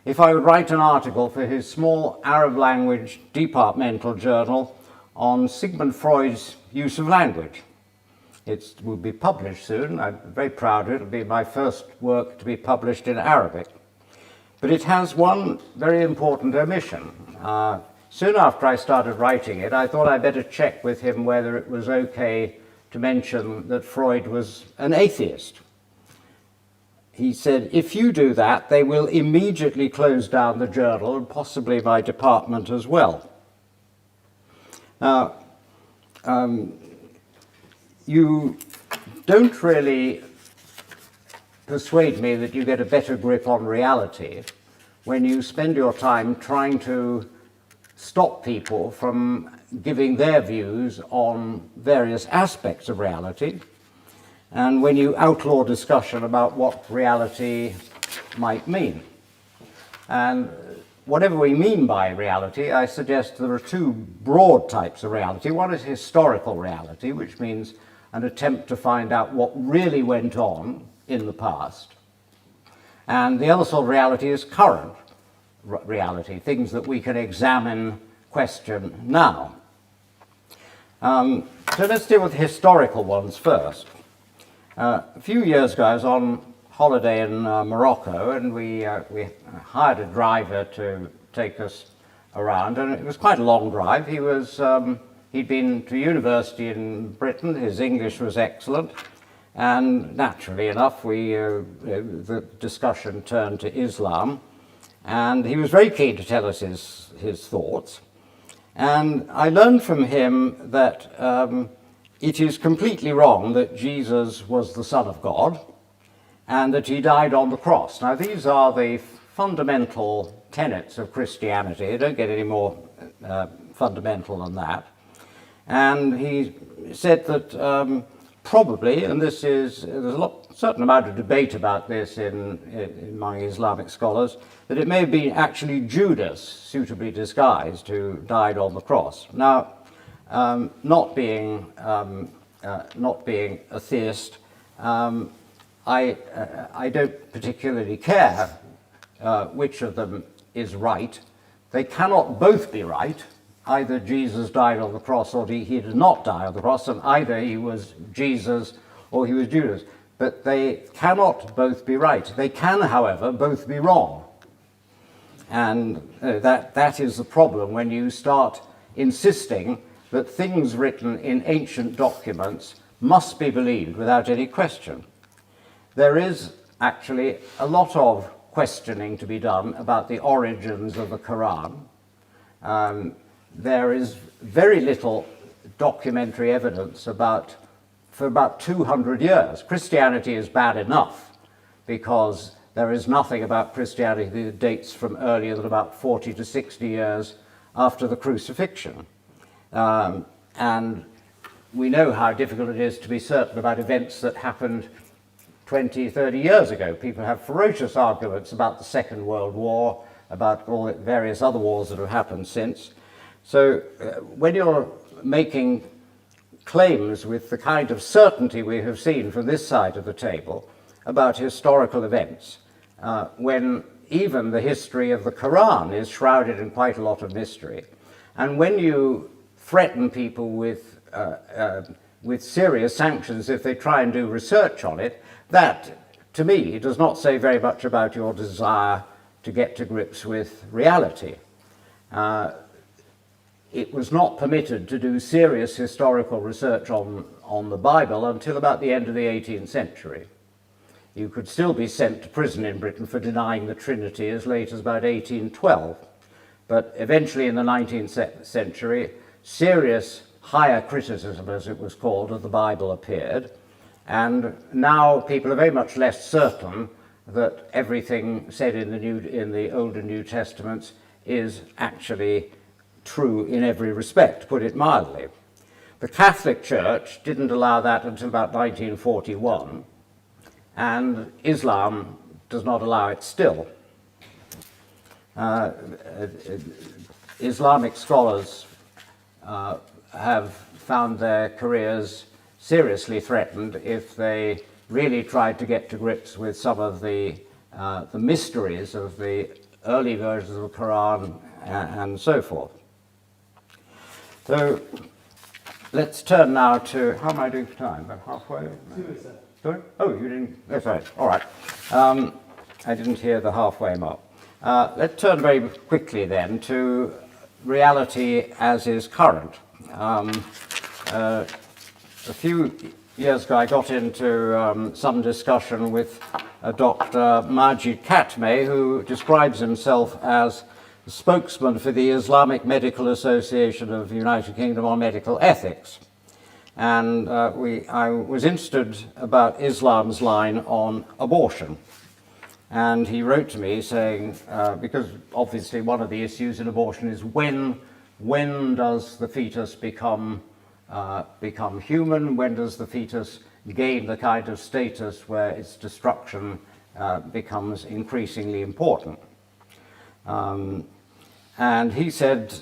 if I would write an article for his small Arab language departmental journal on Sigmund Freud's use of language. It will be published soon. I'm very proud of it. It'll be my first work to be published in Arabic. But it has one very important omission. soon after I started writing it, I thought I'd better check with him whether it was okay to mention that Freud was an atheist. He said, if you do that, they will immediately close down the journal and possibly my department as well. Now, you don't really persuade me that you get a better grip on reality when you spend your time trying to stop people from giving their views on various aspects of reality, and when you outlaw discussion about what reality might mean. And whatever we mean by reality, I suggest there are two broad types of reality. One is historical reality, which means an attempt to find out what really went on in the past. And the other sort of reality is current reality, things that we can examine, question now. So let's deal with historical ones first. A few years ago, I was on holiday in Morocco, and we hired a driver to take us around, and it was quite a long drive. He'd been to university in Britain. His English was excellent, and naturally enough, the discussion turned to Islam, and he was very keen to tell us his thoughts. And I learned from him that it is completely wrong that Jesus was the Son of God and that he died on the cross. Now, these are the fundamental tenets of Christianity. They don't get any more fundamental than that. And he said that probably, and there's a certain amount of debate about this among Islamic scholars, that it may have been actually Judas, suitably disguised, who died on the cross. Now, not being a theist, I don't particularly care which of them is right. They cannot both be right. Either Jesus died on the cross or he did not die on the cross, and either he was Jesus or he was Judas. But they cannot both be right. They can, however, both be wrong. And that is the problem when you start insisting that things written in ancient documents must be believed without any question. There is actually a lot of questioning to be done about the origins of the Quran. There is very little documentary evidence for about 200 years. Christianity is bad enough because there is nothing about Christianity that dates from earlier than about 40 to 60 years after the crucifixion. And we know how difficult it is to be certain about events that happened 20, 30 years ago. People have ferocious arguments about the Second World War, about all the various other wars that have happened since. So when you're making claims with the kind of certainty we have seen from this side of the table about historical events, when even the history of the Quran is shrouded in quite a lot of mystery, and when you threaten people with serious sanctions if they try and do research on it, that, to me, does not say very much about your desire to get to grips with reality. It was not permitted to do serious historical research on the Bible until about the end of the 18th century. You could still be sent to prison in Britain for denying the Trinity as late as about 1812. But eventually in the 19th century, serious higher criticism, as it was called, of the Bible appeared. And now people are very much less certain that everything said in the Old and New Testaments is actually true in every respect, put it mildly. The Catholic Church didn't allow that until about 1941, and Islam does not allow it still. Islamic scholars have found their careers seriously threatened if they really tried to get to grips with some of the mysteries of the early versions of the Quran and so forth. So let's turn now to, how am I doing for time? About halfway? Sorry? Oh, you didn't, that's right, all right. I didn't hear the halfway mark. Let's turn very quickly then to reality as is current. A few years ago, I got into some discussion with Dr. Majid Katme, who describes himself as the spokesman for the Islamic Medical Association of the United Kingdom on medical ethics. And I was interested about Islam's line on abortion. And he wrote to me saying, because obviously one of the issues in abortion is when does the fetus become human? When does the fetus gain the kind of status where its destruction becomes increasingly important? And he said,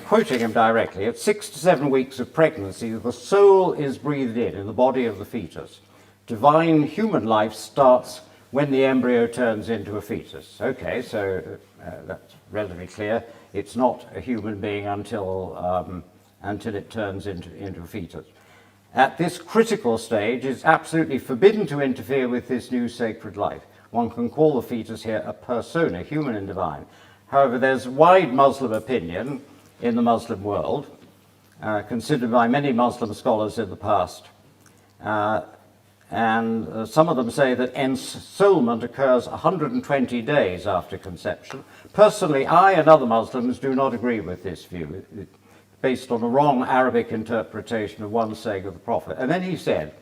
quoting him directly, at 6 to 7 weeks of pregnancy, the soul is breathed in the body of the fetus. Divine human life starts when the embryo turns into a fetus. Okay, so that's relatively clear. It's not a human being until it turns into a fetus. At this critical stage, it's absolutely forbidden to interfere with this new sacred life. One can call the fetus here a persona, human and divine. However, there's wide Muslim opinion in the Muslim world, considered by many Muslim scholars in the past. And some of them say that ensoulment occurs 120 days after conception. Personally, I and other Muslims do not agree with this view, based on a wrong Arabic interpretation of one saying of the Prophet. And then he said,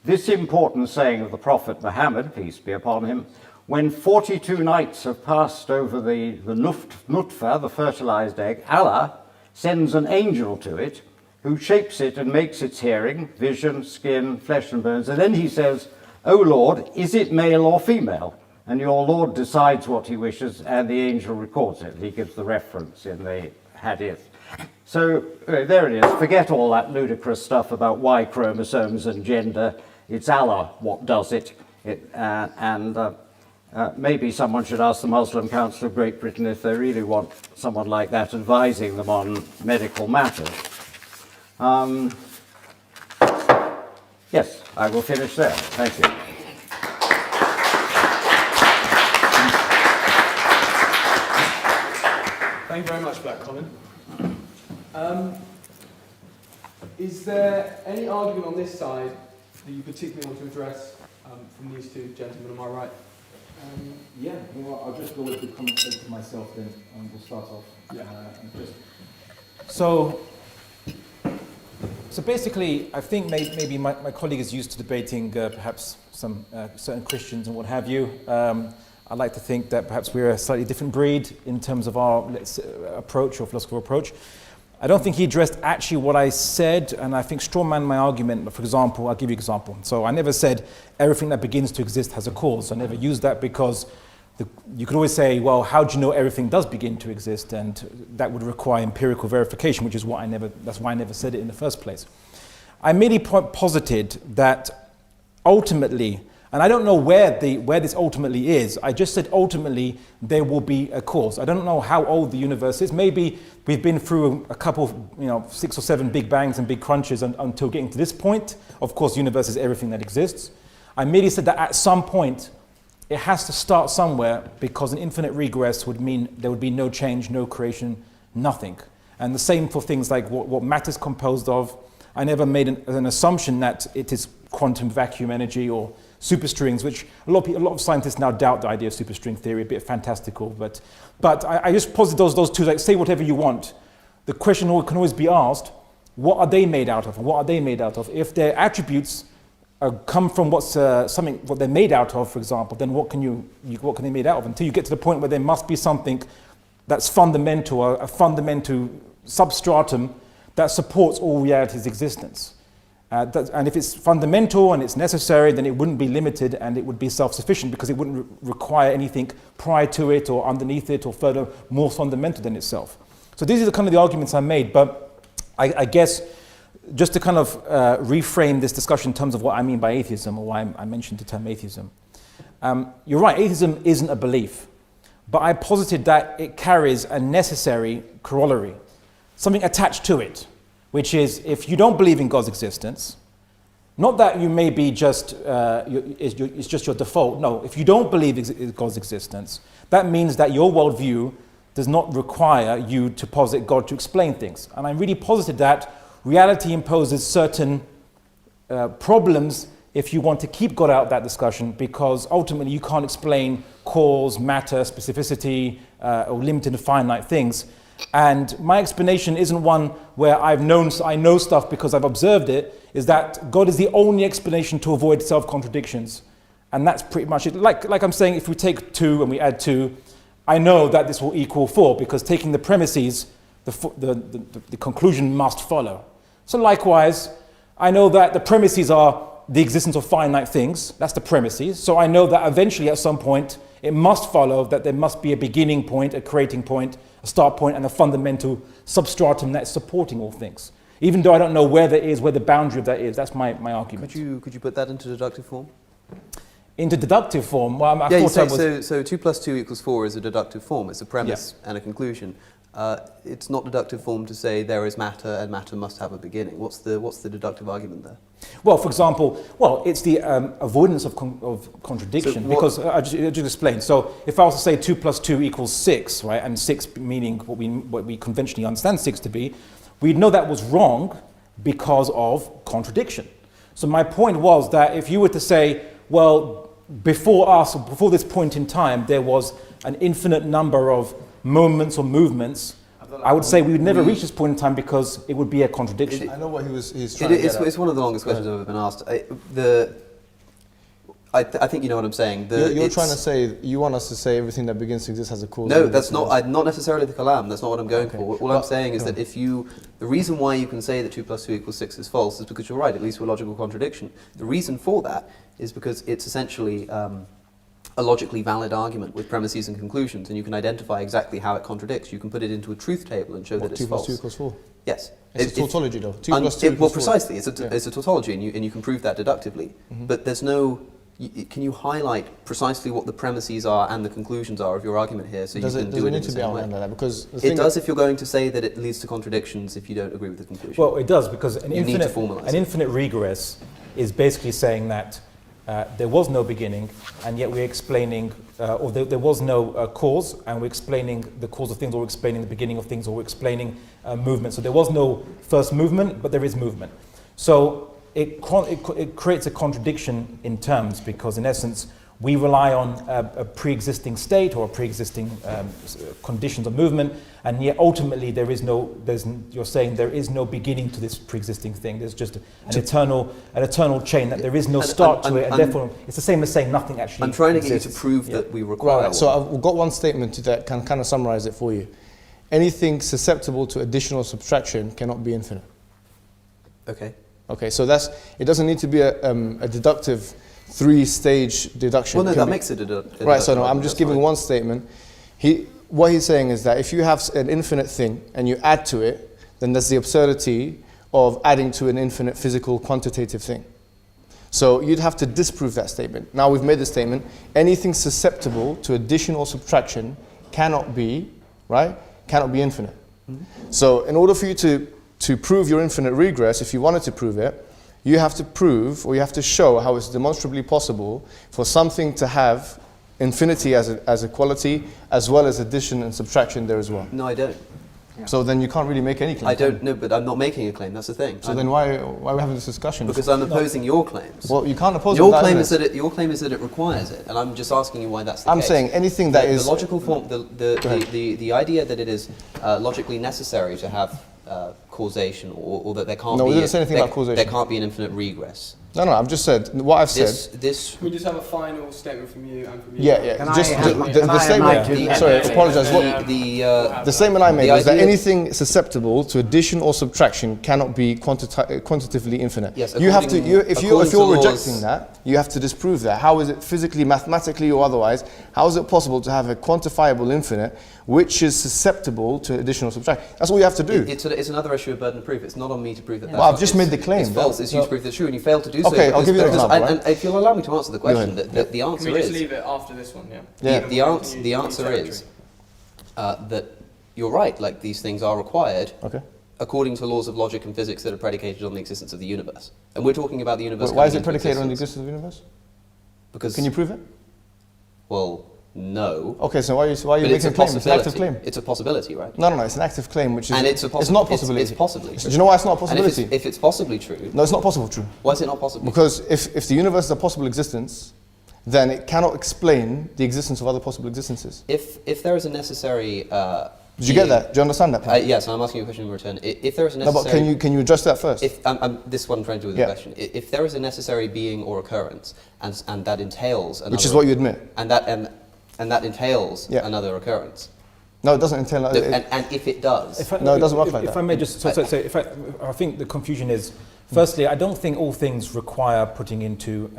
this important saying of the Prophet Muhammad, peace be upon him, when 42 nights have passed over the nutfa, the fertilized egg, Allah sends an angel to it, who shapes it and makes its hearing, vision, skin, flesh and bones. And then he says, O Lord, is it male or female? And your Lord decides what he wishes, and the angel records it. He gives the reference in the hadith. So there it is. Forget all that ludicrous stuff about Y chromosomes and gender. It's Allah what does it. Maybe someone should ask the Muslim Council of Great Britain if they really want someone like that advising them on medical matters. Yes, I will finish there. Thank you. Thank you very much for that, Colin. Is there any argument on this side that you particularly want to address from these two gentlemen on my right? Yeah, well, I'll just go with the conversation to myself then, and we'll start off. Yeah. So basically, I think maybe my colleague is used to debating perhaps some certain Christians and what have you. I'd like to think that perhaps we're a slightly different breed in terms of our approach or philosophical approach. I don't think he addressed actually what I said, and I think strawman my argument. For example, I'll give you an example. So I never said everything that begins to exist has a cause. I never used that because you could always say, well, how do you know everything does begin to exist? And that would require empirical verification, which is that's why I never said it in the first place. I merely posited that ultimately, and I don't know where this ultimately is, I just said ultimately there will be a cause. I don't know how old the universe is. Maybe we've been through a couple, 6 or 7 big bangs and big crunches until getting to this point. Of course, the universe is everything that exists. I merely said that at some point, it has to start somewhere, because an infinite regress would mean there would be no change, no creation, nothing. And the same for things like what matter is composed of. I never made an assumption that it is quantum vacuum energy or superstrings, which a lot of scientists now doubt the idea of superstring theory, a bit fantastical. But I just posit those two, like, say whatever you want. The question can always be asked, what are they made out of? And what are they made out of? If their attributes come from what they're made out of, for example, then what can they be made out of? Until you get to the point where there must be something that's fundamental, a fundamental substratum that supports all reality's existence. And if it's fundamental and it's necessary, then it wouldn't be limited and it would be self-sufficient, because it wouldn't require anything prior to it or underneath it or further more fundamental than itself. So these are the arguments I made, but I guess just to kind of reframe this discussion in terms of what I mean by atheism, or why I mentioned the term atheism. You're right, atheism isn't a belief, but I posited that it carries a necessary corollary, something attached to it, which is, if you don't believe in God's existence, not that you may be just, it's just your default. No, if you don't believe in God's existence, that means that your worldview does not require you to posit God to explain things. And I really posited that reality imposes certain problems if you want to keep God out of that discussion, because ultimately you can't explain cause, matter, specificity, or limited and finite things. And my explanation isn't one where I know stuff because I've observed it, is that God is the only explanation to avoid self-contradictions. And that's pretty much it. Like I'm saying, if we take 2 and we add 2, I know that this will equal 4, because taking the premises, the conclusion must follow. So likewise, I know that the premises are the existence of finite things. That's the premises. So I know that eventually at some point, it must follow that there must be a beginning point, a creating point, a start point, and a fundamental substratum that's supporting all things. Even though I don't know where that is, where the boundary of that is. That's my argument. Could you put that into deductive form? Into deductive form? Well, I Yeah, you thought say, so 2 plus 2 equals 4 is a deductive form. It's a premise and a conclusion. It's not deductive form to say there is matter and matter must have a beginning. What's the deductive argument there? Well, for example, it's the avoidance of contradiction, So because I just explained. So if I was to say 2 plus 2 equals 6, right, and 6 meaning what we conventionally understand 6 to be, we'd know that was wrong because of contradiction. So my point was that if you were to say, well, before this point in time, there was an infinite number of moments or movements, I would say we would never reach this point in time because it would be a contradiction. I know what he's trying to get at. It's one of the longest questions I've ever been asked. I think you know what I'm saying. You're trying to say, you want us to say everything that begins to exist has a cause. No, that's not. Not necessarily the kalam. That's not what I'm going for. All I'm saying is that the reason why you can say that 2 plus 2 equals 6 is false is because you're right. It leads to a logical contradiction. The reason for that is because it's essentially a logically valid argument with premises and conclusions, and you can identify exactly how it contradicts. You can put it into a truth table and show that it's 2 plus false. 2 equals 4. Yes. It's a tautology though. 2 plus 2 well, equals 4. precisely. It's a tautology, and you can prove that deductively. But there's no... Can you highlight precisely what the premises are and the conclusions are of your argument here, so Does you it can do it in need the to be same way? outlined like that? Because It does if you're going to say that it leads to contradictions if you don't agree with the conclusion. Well, it does, because an You need to infinite formalise it. infinite regress is basically saying that there was no beginning, and yet we're explaining, or there was no cause, and we're explaining the cause of things, or we're explaining the beginning of things, or we're explaining movement. So there was no first movement, but there is movement. So it creates a contradiction in terms, because in essence, we rely on a pre-existing state or pre-existing conditions of movement, and yet ultimately you're saying there is no beginning to this pre-existing thing. There's just an eternal chain, that there is no start to it, and therefore it's the same as saying nothing actually I'm trying to get you exists. to prove that we require Right, so one. I've got one statement that can kind of summarize it for you. Anything susceptible to addition or subtraction cannot be infinite. Okay. Okay, so it doesn't need to be a deductive 3-stage deduction. Well, no, It can that be- makes it a Right, so no, I'm deductive just argument, giving that's one statement. What he's saying is that if you have an infinite thing and you add to it, then there's the absurdity of adding to an infinite physical quantitative thing. So you'd have to disprove that statement. Now we've made the statement, anything susceptible to addition or subtraction cannot be infinite. So in order for you to prove your infinite regress, if you wanted to prove it, you have to prove, or you have to show how it's demonstrably possible for something to have infinity as a quality, as well as addition and subtraction there as well. No, I don't. So then you can't really make any claim. I don't know, but I'm not making a claim. That's the thing. So then why are we having this discussion? Because I'm opposing your claims. Well, you can't oppose Your it. claim is that it requires it, and I'm just asking you why that's the I'm case. saying anything that is the logical form, the idea that it is logically necessary to have causation, or that there can't No, be. we didn't say anything about causation. There can't be an infinite regress. No, I've just said what I've said. This. Can we just have a final statement from you and from you? Yeah. Can Just I have- the can I have statement. my 2 minutes? Sorry, Yeah. apologise. The statement I made the was that idea- anything susceptible to addition or subtraction cannot be quantitatively infinite. Yes, you have to. according If to you're laws- rejecting that, you have to disprove that. How is it physically, mathematically, or otherwise? How is it possible to have a quantifiable infinite which is susceptible to addition or subtraction? That's all you have to do. It's another issue of burden of proof. It's not on me to prove that. Well, I've just made the claim. It's false. It's you to prove that's true, and you failed to do so. Okay, I'll give you an example, And right? if you'll allow me to answer the question, ahead. the Can answer we just is. leave it after this one? Yeah. Yeah. The answer is that you're right. Like, these things are required Okay. according to laws of logic and physics that are predicated on the existence of the universe. And we're talking about the universe. Why is coming it into predicated on the existence existence of the universe? Because Can you prove it? well, no. Okay, so why are you But making a claim? It's an active claim. It's a possibility, right? No, it's an active claim, which is And it's not possibility. It's possibly Do true. you know why it's not a And possibility? if it's possibly true, No, it's not possible true. why is it not possible? Because if the universe is a possible existence, then it cannot explain the existence of other possible existences. If there is a necessary Did you get that? Do you understand that? Point? yes, I'm asking you a question in return. If there is a No, necessary... but can you address that first? If this is what I'm trying to do with the question. If there is a necessary being or occurrence, and that entails another, Which is what you admit. and that entails another occurrence. No, it doesn't entail. And if it does, it doesn't work like that. If I may just, I think the confusion is, firstly, I don't think all things require putting into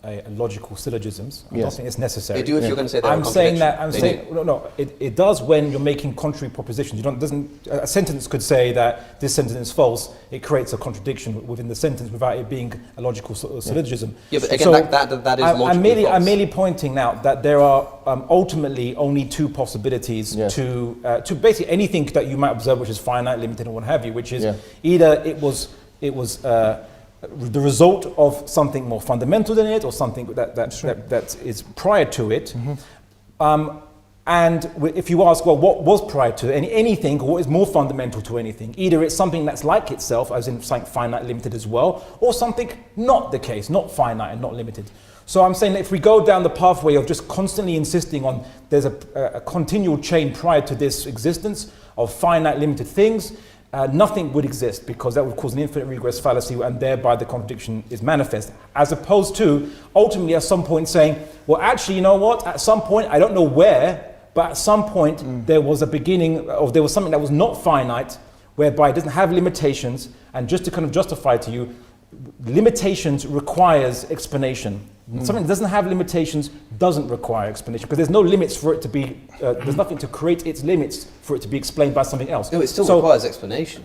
a logical syllogisms. I don't think it's necessary. they do if you're going to say they're I'm a saying that. contradiction. It does when you're making contrary propositions. You don't. A sentence could say that this sentence is false. It creates a contradiction within the sentence without it being a logical syllogism. Yeah, but again, that is logically false. I'm merely pointing out that there are ultimately only two possibilities to basically anything that you might observe, which is finite, limited, and what have you, which is either it was the result of something more fundamental than it, or something that is prior to it. And if you ask, well, what was prior to it, anything, or what is more fundamental to anything? Either it's something that's like itself, as in something finite, limited as well, or something not the case, not finite and not limited. So I'm saying that if we go down the pathway of just constantly insisting on there's a continual chain prior to this existence of finite, limited things, nothing would exist, because that would cause an infinite regress fallacy, and thereby the contradiction is manifest. As opposed to ultimately at some point saying, well, actually, you know what? At some point, I don't know where, but at some point there was a beginning, or there was something that was not finite, whereby it doesn't have limitations. And just to kind of justify to you, limitations requires explanation. Something that doesn't have limitations doesn't require explanation, because there's no limits for it to be, there's nothing to create its limits for it to be explained by something else. No, it still requires explanation.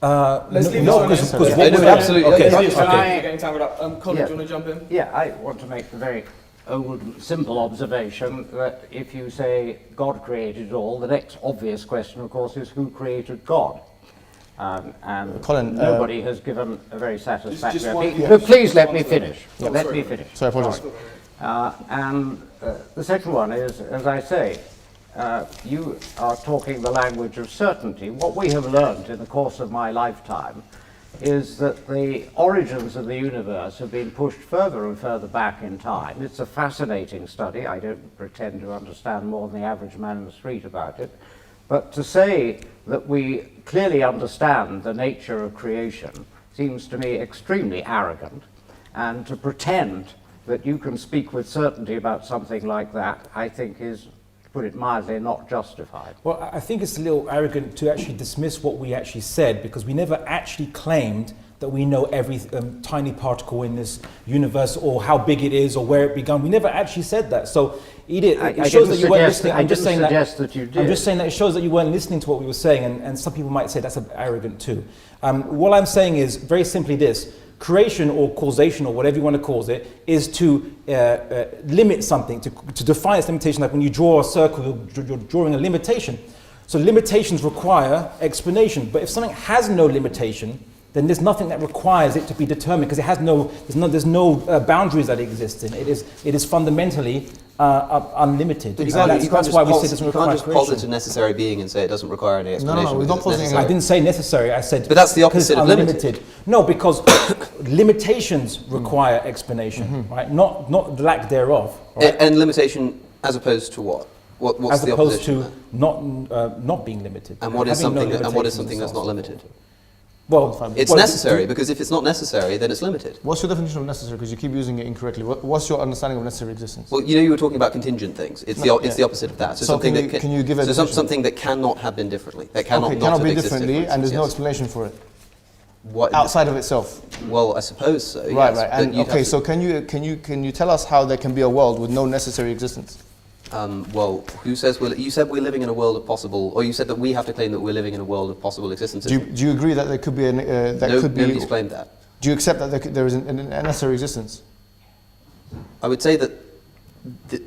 Let's leave no, this because one. Absolutely. Okay. You're getting time up. Colin, Yeah. do you want to jump in? Yeah, I want to make the very old, simple observation that if you say God created it all, the next obvious question, of course, is who created God? And Colin, nobody has given a very satisfactory just one- answer. Please let me finish. Let me finish. Sorry, apologies. And the second one is, as I say, you are talking the language of certainty. What we have learned in the course of my lifetime is that the origins of the universe have been pushed further and further back in time. It's a fascinating study. I don't pretend to understand more than the average man in the street about it. But to say that we clearly understand the nature of creation seems to me extremely arrogant. And to pretend that you can speak with certainty about something like that, I think is, to put it mildly, not justified. Well, I think it's a little arrogant to actually dismiss what we actually said, because we never actually claimed that we know every tiny particle in this universe, or how big it is, or where it began. We never actually said that. So it shows that you weren't listening. I'm just saying that you did. I'm just saying that it shows that you weren't listening to what we were saying, and some people might say that's arrogant too. What I'm saying is very simply this: creation or causation, or whatever you want to call it, is to limit something, to define its limitation. Like when you draw a circle, you're drawing a limitation. So limitations require explanation. But if something has no limitation, then there's nothing that requires it to be determined, because it has there's no boundaries that it exists in. It is fundamentally unlimited. Exactly. That's why we say it doesn't require just posit creation. a necessary being and say it doesn't require any explanation. No, we're not because it's positing necessary. I didn't say necessary. I said, But that's the opposite because of limited. unlimited. No, because limitations require explanation, right? Not the lack thereof. Right? And limitation as opposed to what? What's As the opposed opposition? to not being limited. And what is Having no something? And what is limitations something that's not limited? Well, It's necessary, because if it's not necessary, then it's limited. What's your definition of necessary? Because you keep using it incorrectly. What's your understanding of necessary existence? Well, you were talking about contingent things. It's the opposite of that. So, So something can you give a so definition? something that cannot have been differently. That cannot Okay, not cannot have be existed, differently, for and there's no instance, explanation for it yes. What, outside of itself. Well, I suppose so. Right, yes, right. but And you'd okay, have so can you tell us how there can be a world with no necessary existence? well, who says you said we're living in a world of possible, or you said that we have to claim that we're living in a world of possible existences. Do you agree that there could be Nobody's claimed that. Do you accept that there is a necessary existence? I would say that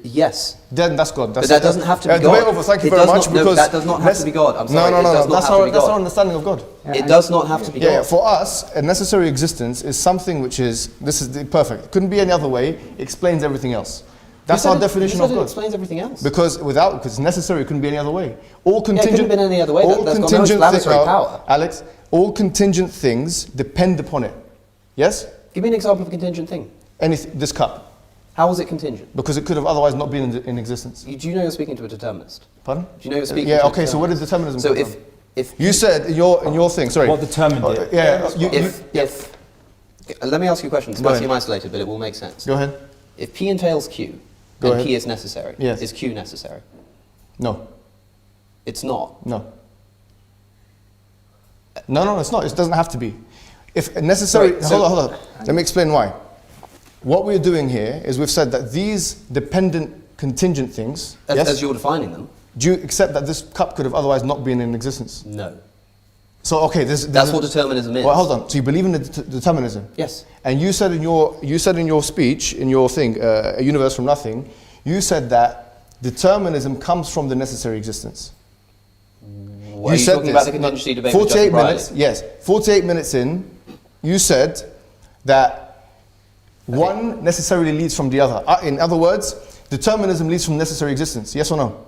yes. Then that's God. But that doesn't have to be God. Debate over. Thank you It very does much. not- no, Because that does not have to be God. I'm sorry. No, It does not That's have to be that's God. our understanding of God. It does not have to be God. Yeah, for us, a necessary existence is something which is perfect. It couldn't be any other way. It explains everything else. That's our definition of It God. explains everything else. Because it's necessary, it couldn't be any other way. All it contingent, couldn't have been any other way. That's got no explanatory power. Alex, all contingent things depend upon it. Yes? Give me an example of a contingent thing. This cup. How was it contingent? Because it could have otherwise not been in existence. Do you know you're speaking to a determinist? Pardon? Do you know you're speaking Yeah, to a okay, so where did determinism So come from? if You said in your thing, sorry. What determined it? Let me ask you a question. This Go might ahead. seem isolated, but it will make sense. Go ahead. If P entails Q, Go and ahead. P is necessary, Yes. is Q necessary? No. It's not. No. No, it's not. It doesn't have to be. If necessary, Right, so- hold on. Let me explain why. What we're doing here is we've said that these dependent contingent things, As you're defining them, do you accept that this cup could have otherwise not been in existence? no. So, okay, That's what determinism is. Well, hold on. So you believe in the determinism? Yes. And you said in your speech, in your thing, a universe from nothing, you said that determinism comes from the necessary existence. Are you talking about the contingency debate with 48 Justin minutes, Briley? yes. 48 minutes in, you said that one necessarily leads from the other. In other words, determinism leads from necessary existence. Yes or no?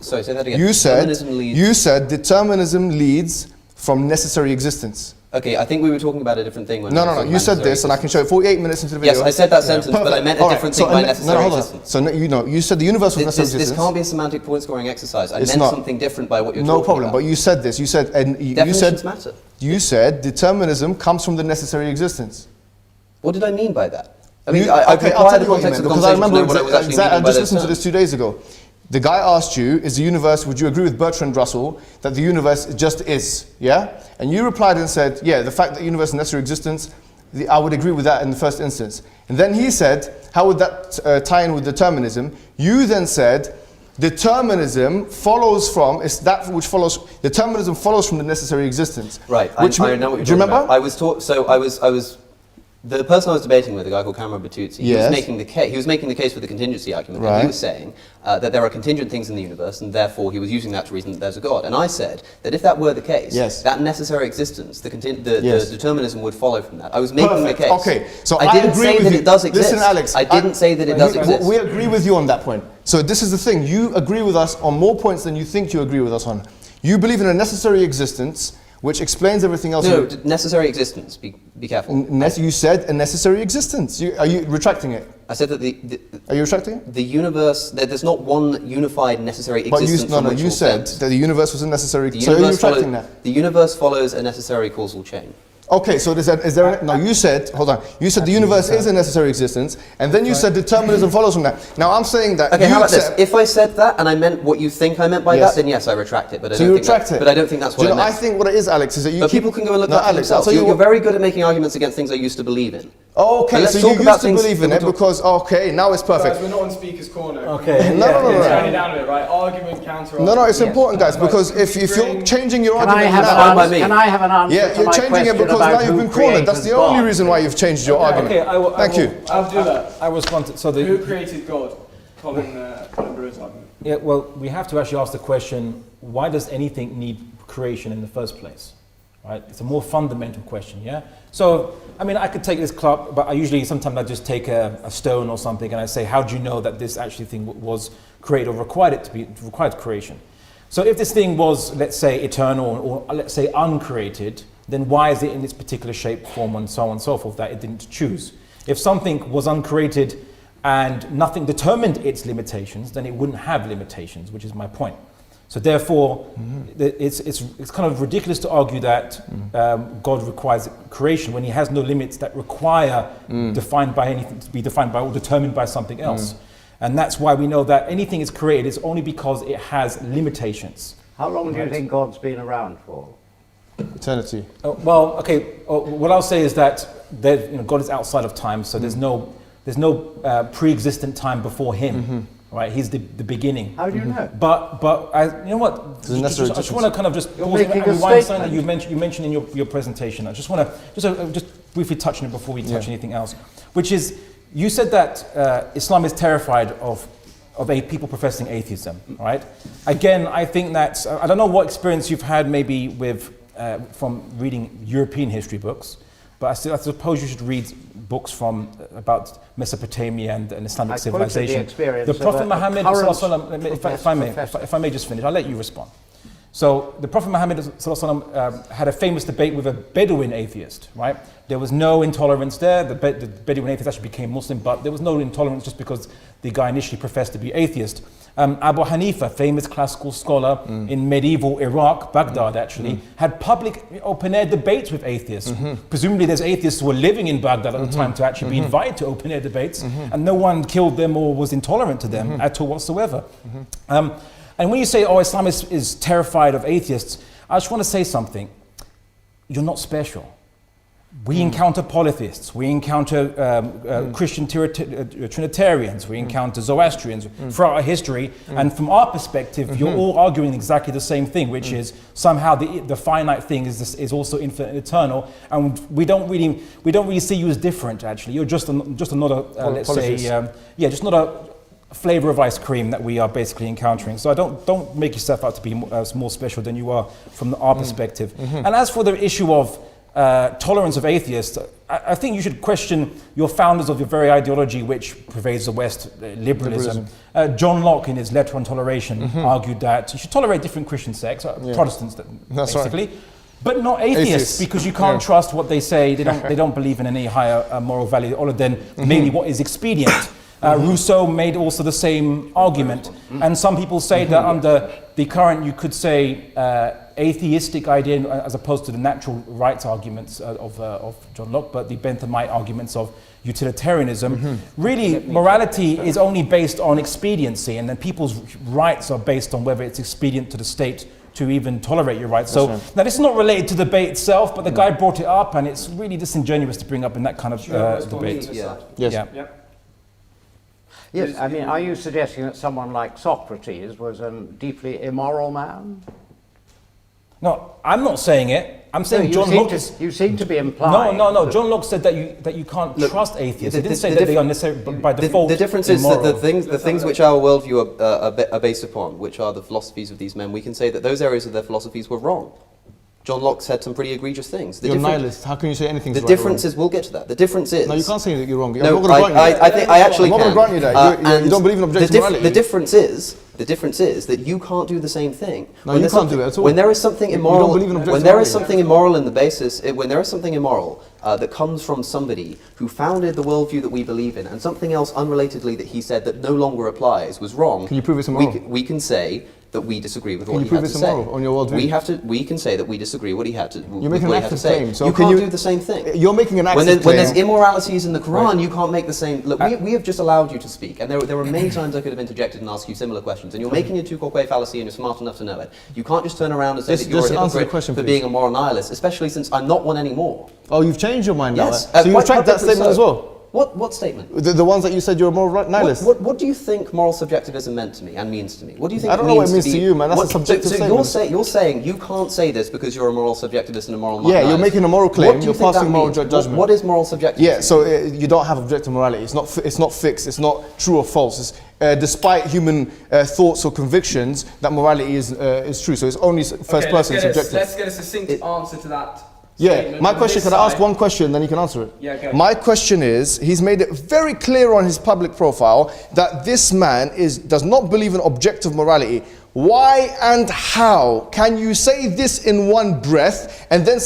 Sorry, say that again. You said Determinism leads- determinism leads from necessary existence. Okay, I think we were talking about a different thing when No, we were no. talking You about said necessary this, and I can show it 48 minutes into the video. Yes, I said that sentence, but I meant a All right, different so thing by no, necessary hold on. existence. So you said the universe was necessary This existence. can't be a semantic point scoring exercise. I It's meant not. something different by what you're No talking problem. about. But you said this. You said Definitions matter. You said determinism comes from the necessary existence. What did I mean by that? I mean, Okay, I I'll require tell the you what you context meant, of the because I conversation to remember know what I was actually I meaning by just those listened to terms. this 2 days ago. The guy asked you, is the universe, would you agree with Bertrand Russell that the universe just is? Yeah? And you replied and said, yeah, the fact that the universe is necessary existence, I would agree with that in the first instance. And then he said, how would that tie in with determinism? You then said, determinism follows from, it's that which follows, determinism follows from the necessary existence. Right, Which I know what you're do you talking remember? about. I was the person I was debating with, a guy called Cameron Bertuzzi, he Yes. was making the case. He was making the case for the contingency argument. And Right. he was saying that there are contingent things in the universe, and therefore he was using that to reason that there's a God. And I said that if that were the case, Yes. that necessary existence, the Yes. determinism would follow from that. I was making Perfect. the case. Okay, so I didn't agree say with that you. it does exist. Listen, Alex, I didn't say that it does exist. We agree with you on that point. So this is the thing. You agree with us on more points than you think you agree with us on. You believe in a necessary existence, which explains everything else. No, necessary existence. Be careful. You said a necessary existence. Are you retracting it? I said that Are you retracting it? the universe, there's not one unified necessary existence. But you said that the universe was a necessary. The So are you universe, retracting that? the universe follows a necessary causal chain. Okay, so is there no, you said, hold on, you said the universe is a necessary existence, and then you said determinism follows from that. Now I'm saying that Okay, you how about this? accept, If I said that and I meant what you think I meant by Yes. that, then yes, I retract it. But I so don't you think retract that, it. But I don't think that's Do what you know, I I meant. think what it is, Alex, is that you But keep, people can go and look no, that for Alex, I'll themselves. tell you You're what, very good at making arguments against things I used to believe in. okay, But let's so talk you about used to things believe in that it we're because, okay, now it's perfect. Guys, we're not on speaker's corner. Okay. No, no, no, no, Turn it no. down a bit, right? Argument, counter. No, it's argument. important, guys, because Right, if you're bring- changing your Can I argument have now, Fine by an me. answer? Can I have an answer yeah, to you're my changing it question because about now you've who been cornered. That's created the only God? reason why you've changed your argument. Okay, Thank you. I'll do that. I respond to, so Who the, created God? Colin Brewer's argument. yeah, well, we have to actually ask the question, why does anything need creation in the first place? Right? It's a more fundamental question, yeah? So, I mean, I could take this club, but sometimes I just take a stone or something and I say, how do you know that this actually thing was created or required creation? So if this thing was, let's say, eternal or let's say uncreated, then why is it in its particular shape, form, and so on and so forth that it didn't choose? If something was uncreated and nothing determined its limitations, then it wouldn't have limitations, which is my point. So therefore, it's kind of ridiculous to argue that God requires creation when he has no limits that require defined by anything to be defined by or determined by something else. And that's why we know that anything is created is only because it has limitations. How long do you think God's been around for? Eternity. Well, okay, what I'll say is that God is outside of time, so there's no pre-existent time before him. Right, he's the beginning. How do you know? But you know what? I just want to kind of just pause and making a rewind something statement. that you mentioned in your presentation. I just want to just briefly touch on it before we touch anything else, which is you said that Islam is terrified of people professing atheism. Right? Again, I think that I don't know what experience you've had maybe with from reading European history books, but I suppose you should read books from about Mesopotamia and Islamic I quoted civilization. the experience The Prophet of a Muhammad, current if I may just finish, I'll let you respond. So the Prophet Muhammad had a famous debate with a Bedouin atheist, right? There was no intolerance there. The Bedouin atheist actually became Muslim, but there was no intolerance just because the guy initially professed to be atheist. Abu Hanifa, famous classical scholar in medieval Iraq, Baghdad actually, had public open-air debates with atheists. Presumably there's atheists who were living in Baghdad at the time to actually be invited to open-air debates, and no one killed them or was intolerant to them at all whatsoever. And when you say, oh, Islam is terrified of atheists, I just want to say something. You're not special. We encounter polytheists, we encounter Christian Trinitarians, we encounter Zoroastrians throughout our history, and from our perspective, you're all arguing exactly the same thing, which is somehow the finite thing is also infinite and eternal, and we don't really see you as different. Actually, you're just another, let's say, just not a flavor of ice cream that we are basically encountering. So don't make yourself out to be more special than you are from our perspective. And as for the issue of tolerance of atheists, I think you should question your founders of your very ideology which pervades the West, liberalism. John Locke, in his Letter on Toleration, argued that you should tolerate different Christian sects, Protestants basically, but not atheists, because you can't trust what they say. They don't believe in any higher moral value other than mainly what is expedient. Rousseau made also the same argument, and some people say that under the current, you could say, atheistic idea as opposed to the natural rights arguments of John Locke, but the Benthamite arguments of utilitarianism. Really, morality is only based on expediency, and then people's rights are based on whether it's expedient to the state to even tolerate your rights. So now this is not related to the debate itself, but the guy brought it up, and it's really disingenuous to bring up in that kind of debate. Yes, I mean, are you suggesting that someone like Socrates was a deeply immoral man? No, I'm not saying it. I'm saying John Locke is... You seem to be implying... No. John Locke said that you can't trust atheists. He didn't say that they are necessarily by default The difference is that the things which our worldview are based upon, which are the philosophies of these men, we can say that those areas of their philosophies were wrong. John Locke said some pretty egregious things. You're a nihilist. How can you say anything's right? The difference is, we'll get to that. The difference is... No, you can't say that you're wrong. No, I think I actually can. I'm not going to grant you that. You don't believe in objective morality. The difference is that you can't do the same thing. No, you can't do it at all. When there is something immoral, when there is something immoral in the basis, when there is something immoral that comes from somebody who founded the worldview that we believe in, and something else unrelatedly that he said that no longer applies was wrong. Can you prove it's immoral? We can say that we disagree with what he had to say. Can you prove it's immoral on your worldview? We can say that we disagree what he had to. You're making an active claim. So you can't do the same thing. You're making an active claim. When there's immoralities in the Quran, you can't make the same. Look, we have just allowed you to speak, and there were many times I could have interjected and asked you similar questions, and you're making a two-quoque fallacy, and you're smart enough to know it. You can't just turn around and say that you're a hypocrite for being a moral nihilist, especially since I'm not one anymore. Oh, you've changed your mind now. Yes. So you retract that statement as well. What statement? The ones that you said you're a moral nihilist. What do you think moral subjectivism meant to me and means to me? What do you think? I don't know what it means to you, man. That's a subjective statement. So you're saying you can't say this because you're a moral subjectivist and a moral nihilist. Yeah, you're making a moral claim. You're passing moral judgment. What is moral subjectivism? Yeah, so you don't have objective morality. It's not fixed. It's not true or false. Despite human thoughts or convictions, that morality is true. So it's only first person subjective. Let's get a succinct answer to that. Yeah, my question, can I ask one question, then you can answer it? Yeah, go. My question is, he's made it very clear on his public profile that this man does not believe in objective morality. Why and how can you say this in one breath and then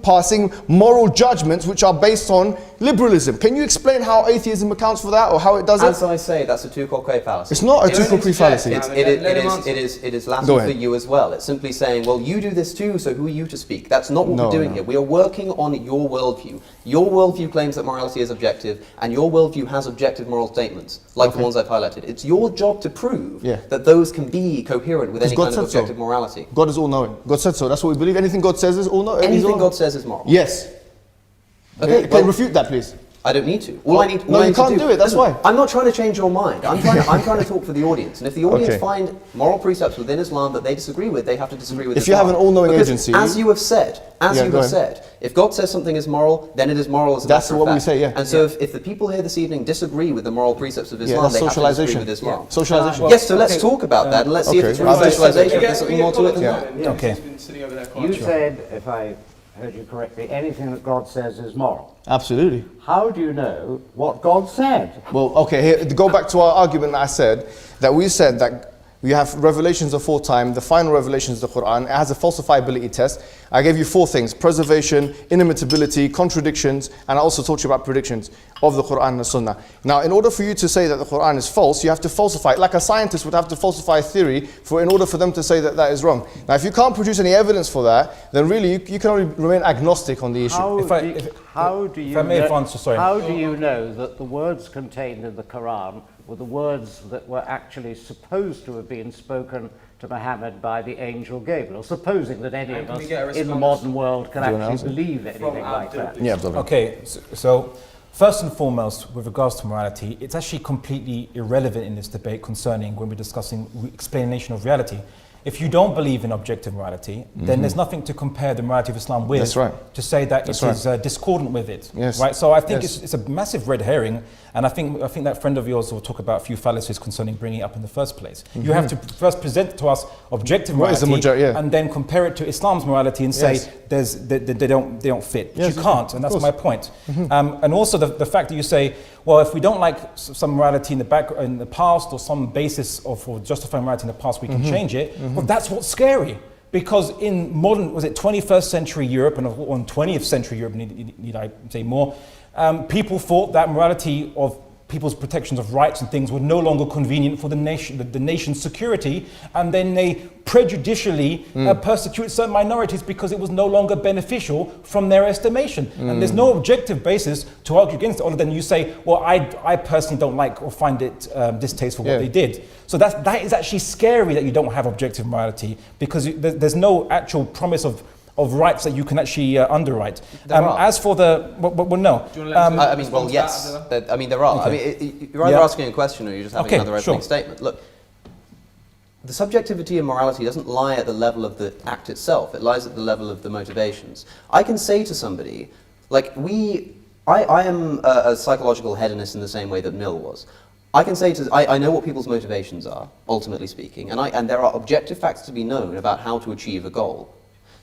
passing moral judgments which are based on liberalism? Can you explain how atheism accounts for that, or how it does it? As I say, that's a two-quoque fallacy. It's not a two-quoque fallacy. It is Latin for you as well. It's simply saying, well, you do this too, so who are you to speak? That's not what we're doing here. We are working on your worldview. Your worldview claims that morality is objective, and your worldview has objective moral statements, like the ones I've highlighted. It's your job to prove that those can be coherent with any kind of objective morality. God is all-knowing. God said so. That's what we believe. Anything God says is all-knowing. Anything God says is moral. Yes. Okay, well, refute that, please. I don't need to. All I need you can't do it. That's why. I'm not trying to change your mind. I'm trying to talk for the audience. And if the audience find moral precepts within Islam that they disagree with, they have to disagree with. If you have an all-knowing agency, as you have said, if God says something is moral, then it is moral as a matter of fact. That's what we say. Yeah. And so if the people here this evening disagree with the moral precepts of Islam, they have to disagree with Islam. Yeah. Socialization. Yes. So let's talk about that and let's see if it's real socialization. If there's something more to it than that. You said, if I heard you correctly, anything that God says is moral. Absolutely. How do you know what God said? Well, okay, here, to go back to our argument that I said, that we said that we have revelations aforetime, the final revelations of the Quran. It has a falsifiability test. I gave you 4 things: preservation, inimitability, contradictions, and I also taught you about predictions of the Quran and the Sunnah. Now, in order for you to say that the Quran is false, you have to falsify it. Like a scientist would have to falsify a theory in order for them to say that that is wrong. Now, if you can't produce any evidence for that, then really you can only remain agnostic on the issue. How do you know that the words contained in the Quran were the words that were actually supposed to have been spoken to Muhammad by the angel Gabriel, supposing that any of us in the modern world can actually believe anything like that? Yeah, okay, so first and foremost, with regards to morality, it's actually completely irrelevant in this debate concerning when we're discussing explanation of reality. If you don't believe in objective morality, then there's nothing to compare the morality of Islam with to say that it is discordant with it. Right? So I think it's a massive red herring, and I think that friend of yours will talk about a few fallacies concerning bringing it up in the first place. You have to first present to us objective morality and then compare it to Islam's morality and say they don't fit. But you can't, and that's my point. And also the fact that you say, well, if we don't like some morality in the past or some basis for justifying morality in the past, we can change it. Well, that's what's scary. Because in modern, 21st century Europe and on 20th century Europe, need I say more, people thought that morality of people's protections of rights and things were no longer convenient for the nation's security, and then they prejudicially persecuted certain minorities because it was no longer beneficial from their estimation. And there's no objective basis to argue against it other than you say, well, I personally don't like or find it distasteful what they did. So that is actually scary that you don't have objective morality, because there's no actual promise of rights that you can actually underwrite. As for the, well, no. I mean, well, yes. I mean, there are. Okay. I mean, you're either asking a question or you're just having another opening statement. Look, the subjectivity of morality doesn't lie at the level of the act itself. It lies at the level of the motivations. I can say to somebody, like I am a psychological hedonist in the same way that Mill was. I can say I know what people's motivations are, ultimately speaking, and there are objective facts to be known about how to achieve a goal.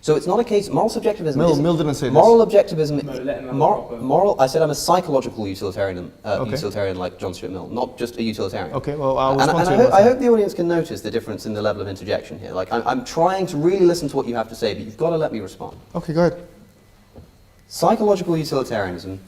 So it's not a case. Moral subjectivism. Mill didn't say moral this. objectivism. Moral. I said I'm a psychological utilitarian, utilitarian like John Stuart Mill, not just a utilitarian. Okay. Well, I'll and respond to I hope the audience can notice the difference in the level of interjection here. Like I'm trying to really listen to what you have to say, but you've got to let me respond. Okay, go ahead. Psychological utilitarianism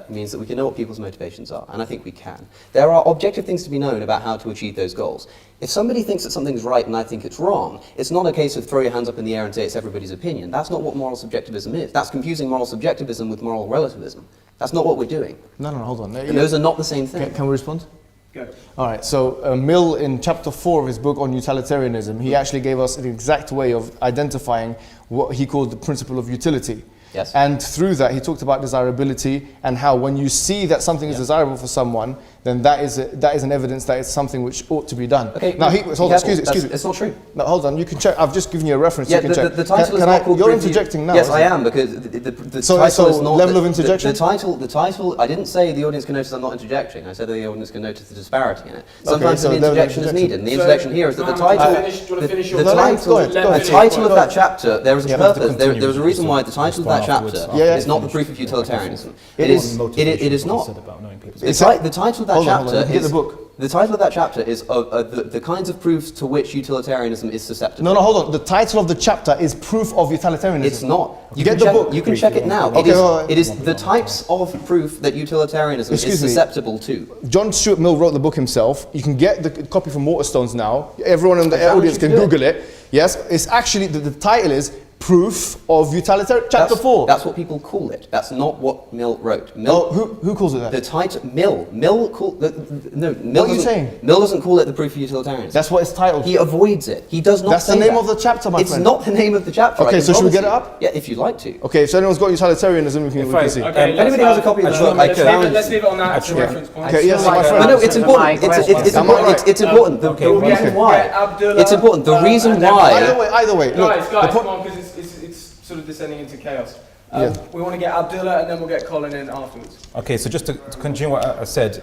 means that we can know what people's motivations are, and I think we can. There are objective things to be known about how to achieve those goals. If somebody thinks that something's right and I think it's wrong, it's not a case of throw your hands up in the air and say it's everybody's opinion. That's not what moral subjectivism is. That's confusing moral subjectivism with moral relativism. That's not what we're doing. No, hold on. And those are not the same thing. Can we respond? Go. All right, so Mill, in chapter 4 of his book on utilitarianism, he actually gave us an exact way of identifying what he called the principle of utility. Yes. And through that, he talked about desirability and how when you see that something is desirable for someone, then that is an evidence that it's something which ought to be done. Okay. Now, hold on, excuse me. It's not true. No, hold on. You can check. I've just given you a reference. Yeah, you can check. The title is not called. You're interjecting now. Yes, I am, because the So title is not level of interjection. The title. I didn't say the audience can notice I'm not interjecting. I said that the audience can notice the disparity in it. Sometimes an interjection is needed, and the interjection here is that the title. The title of that chapter. There is a purpose. There was a reason why the title of that chapter is not the proof of utilitarianism. It is not. The title of that chapter is. The title of that chapter is the kinds of proofs to which utilitarianism is susceptible. No, hold on. The title of the chapter is proof of utilitarianism. It's not. You get the book. You can check it now. Okay, it is the types of proof that utilitarianism is susceptible to. John Stuart Mill wrote the book himself. You can get the copy from Waterstones now. Everyone in the audience can Google it. Yes, it's actually, the title is Proof of Utilitarianism, chapter 4. That's what people call it. That's not what Mill wrote. Who calls it that? The title, Mill called, no, Mill what are you saying? Mill doesn't call it the proof of utilitarianism. That's what it's titled. He avoids it. He does not That's say the name that. of the chapter, my friend. It's not the name of the chapter. Okay, so should we get it up? Yeah, if you'd like to. Okay, so anyone's got utilitarianism, we can see. Okay, if anybody has a copy of the book, let's leave it on that as a reference point. Okay, yes, my friend. No, it's important. It's important. The reason why. It's important. The reason why. Either way. Guys, come on, because it's sort of descending into chaos. We want to get Abdullah and then we'll get Colin in afterwards. Okay, so just to continue what I said.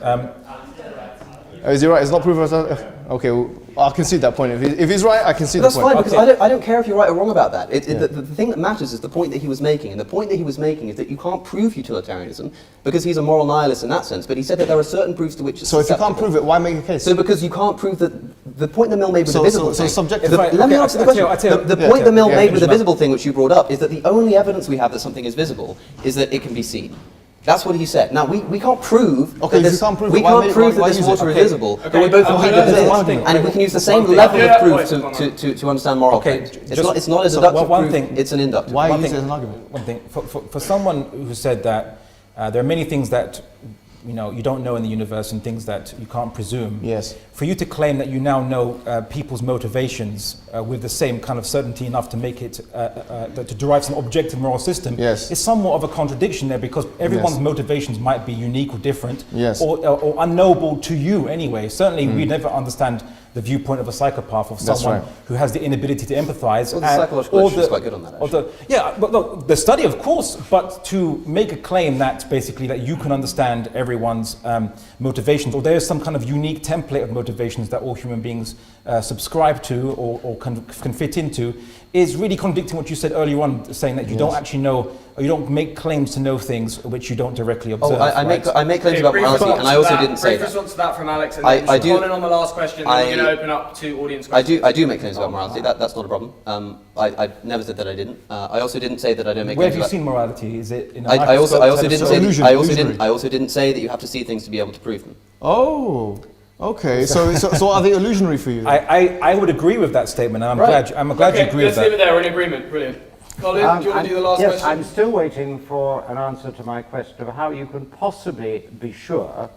Is he right? It's not proof of okay, well, I can see that point. If he's right, I can see the That's point. fine, because I don't care if you're right or wrong about that. The thing that matters is the point that he was making. And the point that he was making is that you can't prove utilitarianism because he's a moral nihilist in that sense. But he said that there are certain proofs to which it's So if you can't susceptible. prove it, why make a case? So because you can't prove that the point the mill made with the visible thing. subjective. Let me answer the question. The point the mill made with the finish visible thing, which you brought up, is that the only evidence we have that something is visible is that it can be seen. That's what he said. Now we can't prove. Okay, that if you can't prove we it, why can't make- prove why that this use it? water is Okay. visible. But Okay, we both okay, agree that's that it one is, thing. and we can use the same One thing. level Yeah, of proof points, come on. to understand moral Okay, claims. just- It's not a so deductive one proof. thing- It's an inductive. Why One use thing- it as an argument? One thing, for someone who said that there are many things that you don't know in the universe and things that you can't presume. Yes. For you to claim that you now know people's motivations with the same kind of certainty enough to make it to derive some objective moral system, Yes. is somewhat of a contradiction there, because everyone's Yes. motivations might be unique or different, Yes. or unknowable to you anyway. Certainly, we never understand the viewpoint of a psychopath, of That's someone right. who has the inability to empathize. Well, the and- psychological or literature is quite good on that, or yeah, but look, the study, of course, but to make a claim that basically that you can understand everyone's motivations, or there is some kind of unique template of motivations that all human beings subscribe to or can fit into, is really contradicting what you said earlier on, saying that you don't actually know, or you don't make claims to know things which you don't directly observe. I make claims about brief morality, response and I to also that. didn't say Brief that. response to that from Alex, and I then do- Colin on the last question, and then we're going to open up to audience questions. I do make claims about morality. That's not a problem. I never said that I didn't. I also didn't say that I don't make Where claims have you about. seen morality? Is it in a I also microscope, didn't telescope? say. I also didn't say that you have to see things to be able to prove them. Oh, okay. So are they illusionary for you? I would agree with that statement, and Right. I'm glad you Okay, agree with let's leave it that. there. We're in agreement. Brilliant. Colin, do you want to do the last yes, question? I'm still waiting for an answer to my question of how you can possibly be sure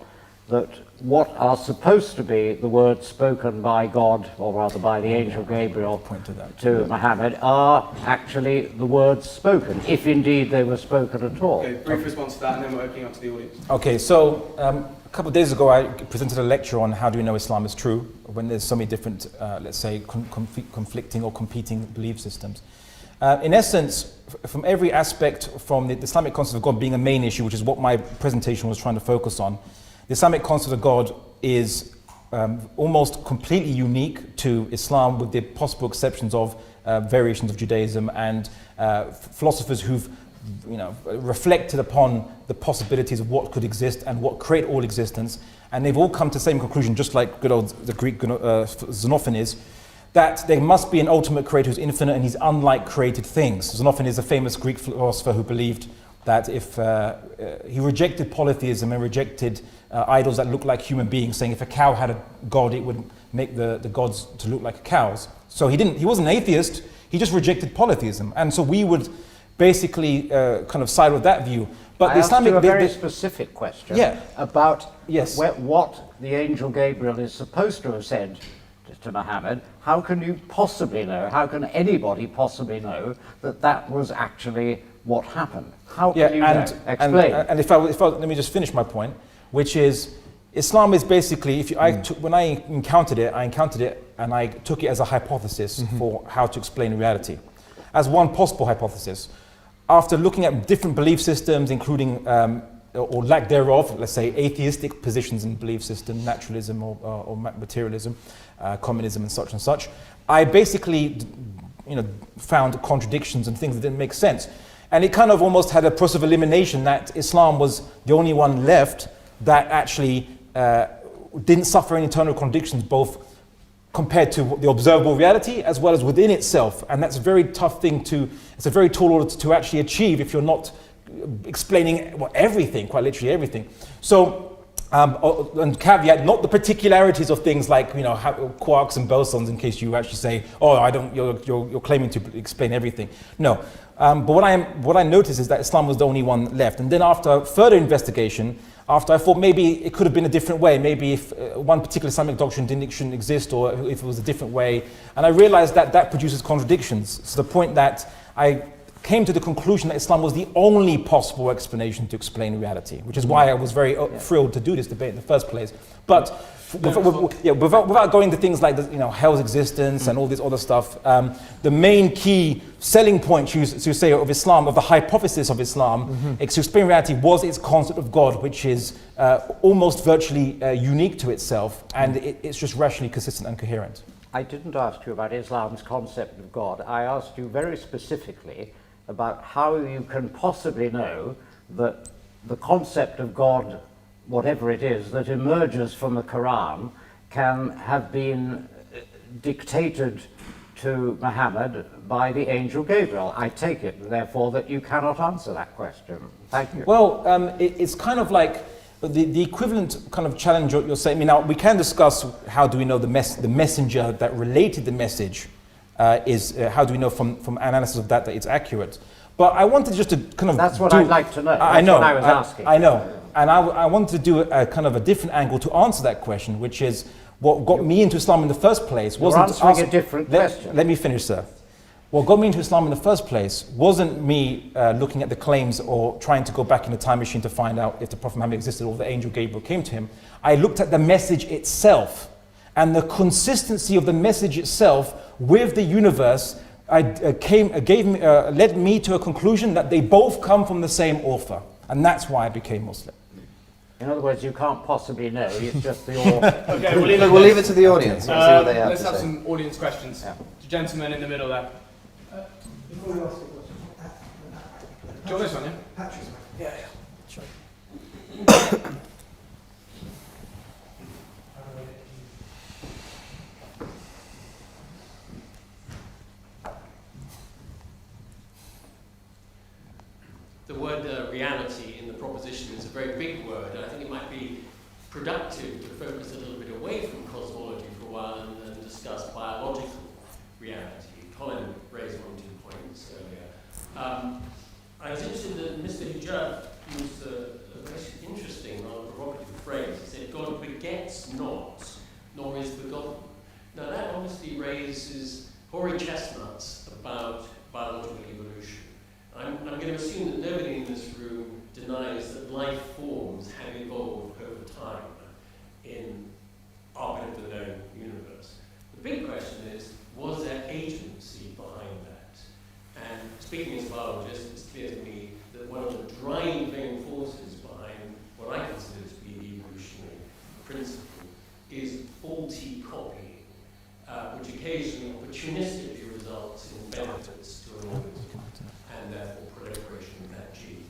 that what are supposed to be the words spoken by God, or rather by the angel Gabriel Point to that. to Muhammad, are actually the words spoken, if indeed they were spoken at all. Okay, brief response to that, and then we're opening up to the audience. Okay, so a couple of days ago I presented a lecture on how do we know Islam is true when there's so many different, let's say, conflicting or competing belief systems. In essence, from every aspect, from the Islamic concept of God being a main issue, which is what my presentation was trying to focus on, the Islamic concept of God is almost completely unique to Islam, with the possible exceptions of variations of Judaism and philosophers who've reflected upon the possibilities of what could exist and what create all existence, and they've all come to the same conclusion, just like good old the Greek Xenophon, that there must be an ultimate creator who's infinite and he's unlike created things. Xenophon is a famous Greek philosopher who believed that if he rejected polytheism and rejected idols that look like human beings, saying if a cow had a god, it would make the gods to look like cows. So he wasn't an atheist, he just rejected polytheism. And so we would basically kind of side with that view. But I the asked Islamic you a very specific question about Yes. what the angel Gabriel is supposed to have said to Muhammad. How can you possibly know, how can anybody possibly know that that was actually what happened? How can you know? Explain. And if I let me just finish my point, which is Islam is basically, when I encountered it and I took it as a hypothesis for how to explain reality, as one possible hypothesis. After looking at different belief systems, including or lack thereof, let's say atheistic positions in belief system, naturalism or materialism, communism and such, I basically found contradictions and things that didn't make sense. And it kind of almost had a process of elimination that Islam was the only one left that actually didn't suffer any internal contradictions, both compared to the observable reality as well as within itself. And that's a very tough thing it's a very tall order to actually achieve if you're not explaining everything, quite literally everything. So, and caveat, not the particularities of things like quarks and bosons, in case you actually say, you're claiming to explain everything. No, but what I noticed is that Islam was the only one left. And then after further investigation, after I thought maybe it could have been a different way, maybe if one particular Islamic doctrine shouldn't exist, or if it was a different way, and I realized that produces contradictions. To the point that I came to the conclusion that Islam was the only possible explanation to explain reality, which is why I was very thrilled to do this debate in the first place. But without going into things like hell's existence and all this other stuff, the main key selling point, you say, of Islam, of the hypothesis of Islam, to explain reality, was its concept of God, which is almost virtually unique to itself, and it's just rationally consistent and coherent. I didn't ask you about Islam's concept of God. I asked you very specifically about how you can possibly know that the concept of God, whatever it is, that emerges from the Quran can have been dictated to Muhammad by the angel Gabriel. I take it, therefore, that you cannot answer that question. Thank you. Well, it's kind of like the equivalent kind of challenge you're saying. I mean, now we can discuss how do we know the messenger that related the message how do we know from analysis of that it's accurate? But I wanted just to kind of That's what I'd like to know. I know. That's what I was asking. I know. And I wanted to do a kind of a different angle to answer that question, which is what got me into Islam in the first place wasn't answering a different question. Let me finish, sir. What got me into Islam in the first place wasn't me looking at the claims or trying to go back in the time machine to find out if the Prophet Muhammad existed or the angel Gabriel came to him. I looked at the message itself and the consistency of the message itself with the universe led me to a conclusion that they both come from the same author. And that's why I became Muslim. In other words, you can't possibly know, it's just your... Okay, We'll leave it to the audience. Let's see what they have let's to have say. some audience questions. Yeah. The gentleman in the middle there. Before we ask a question, Do you want this one, yeah? Patrick's The word reality in the proposition is a very big word, and I think it might be productive to focus a little bit away from cosmology for a while and discuss biological reality. Colin raised 1 or 2 points earlier. I was interested that Mr. Hijab used a very interesting, rather provocative phrase. He said, God begets not, nor is begotten. Now that obviously raises hoary chestnuts about biological evolution. I'm going to assume that nobody in this room denies that life forms have evolved over time in our bit of the known universe. The big question is, was there agency behind that? And speaking as a biologist, it's clear to me that one of the driving forces behind what I consider to be the evolutionary principle is faulty copying, which occasionally opportunistically results in benefits to an organism and therefore proliferation of that gene.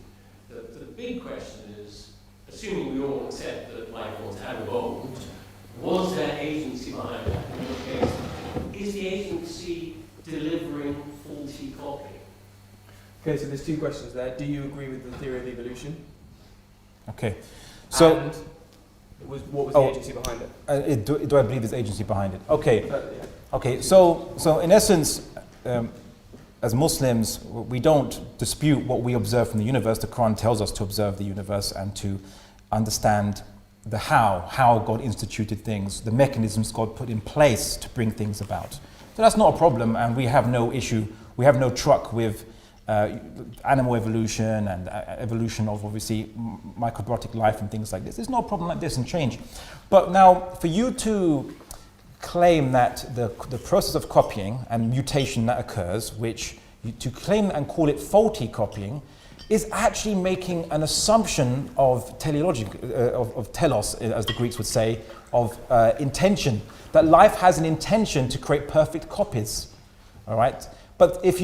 The big question is, assuming we all accept that life forms have evolved, was there agency behind that? In your case, is the agency delivering faulty copying? Okay, so there's 2 questions there. Do you agree with the theory of evolution? Okay. So, And what was the agency behind it? do I believe there's agency behind it? Okay. Yeah. Okay. So in essence, as Muslims, we don't dispute what we observe from the universe. The Quran tells us to observe the universe and to understand the how God instituted things, the mechanisms God put in place to bring things about. So that's not a problem, and we have no issue, we have no truck with animal evolution and evolution of obviously microbiotic life and things like this. There's no problem like this and change. But now, for you to claim that the process of copying and mutation that occurs, to claim and call it faulty copying, is actually making an assumption of teleology, of telos, as the Greeks would say, of intention, that life has an intention to create perfect copies, all right? But if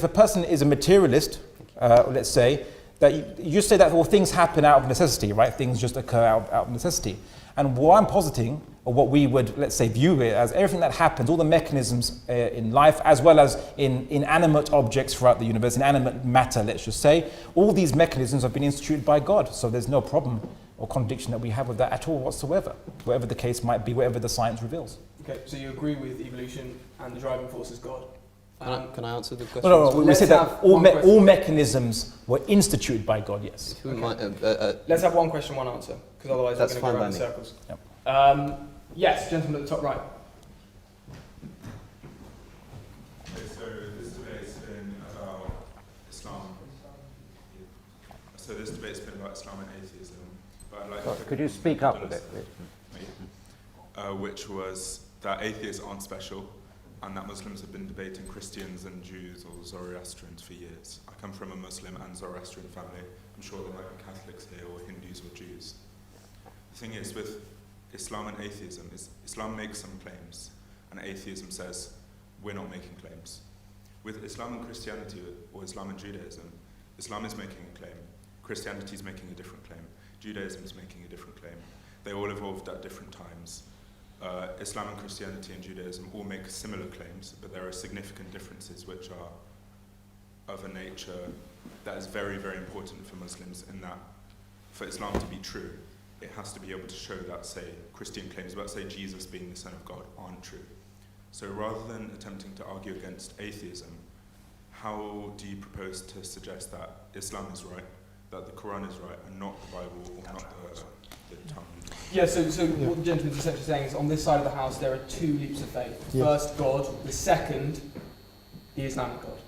a person is a materialist, let's say, that you say that, well, things happen out of necessity, right? Things just occur out of necessity. And what I'm positing, or what we would, let's say, view it as, everything that happens, all the mechanisms in life, as well as in inanimate objects throughout the universe, inanimate matter, let's just say, all these mechanisms have been instituted by God. So there's no problem or contradiction that we have with that at all whatsoever, whatever the case might be, whatever the science reveals. Okay, so you agree with evolution and the driving force is God? Can I answer the question? No, we Let's said that have one question. all mechanisms were instituted by God, yes. Who might, Let's have 1 question, 1 answer, because otherwise That's we're going to go fine around by in circles. Yep. Yes, gentleman at the top right. Okay, so this debate's been about Islam. Islam and atheism. But I'd like to Could you speak up a bit, please? which was that atheists aren't special, and that Muslims have been debating Christians and Jews or Zoroastrians for years. I come from a Muslim and Zoroastrian family. I'm sure there might be Catholics here, or Hindus or Jews. The thing is, with Islam and atheism, Islam makes some claims, and atheism says, we're not making claims. With Islam and Christianity, or Islam and Judaism, Islam is making a claim, Christianity is making a different claim, Judaism is making a different claim. They all evolved at different times. Islam and Christianity and Judaism all make similar claims, but there are significant differences which are of a nature that is very, very important for Muslims, in that for Islam to be true, it has to be able to show that, say, Christian claims about, say, Jesus being the Son of God aren't true. So rather than attempting to argue against atheism, how do you propose to suggest that Islam is right, that the Quran is right, and not the Bible, or not the Talmud? Yeah, so what the gentleman's essentially saying is, on this side of the house, there are two leaps of faith. Yeah. First, God. The second, the Islamic God.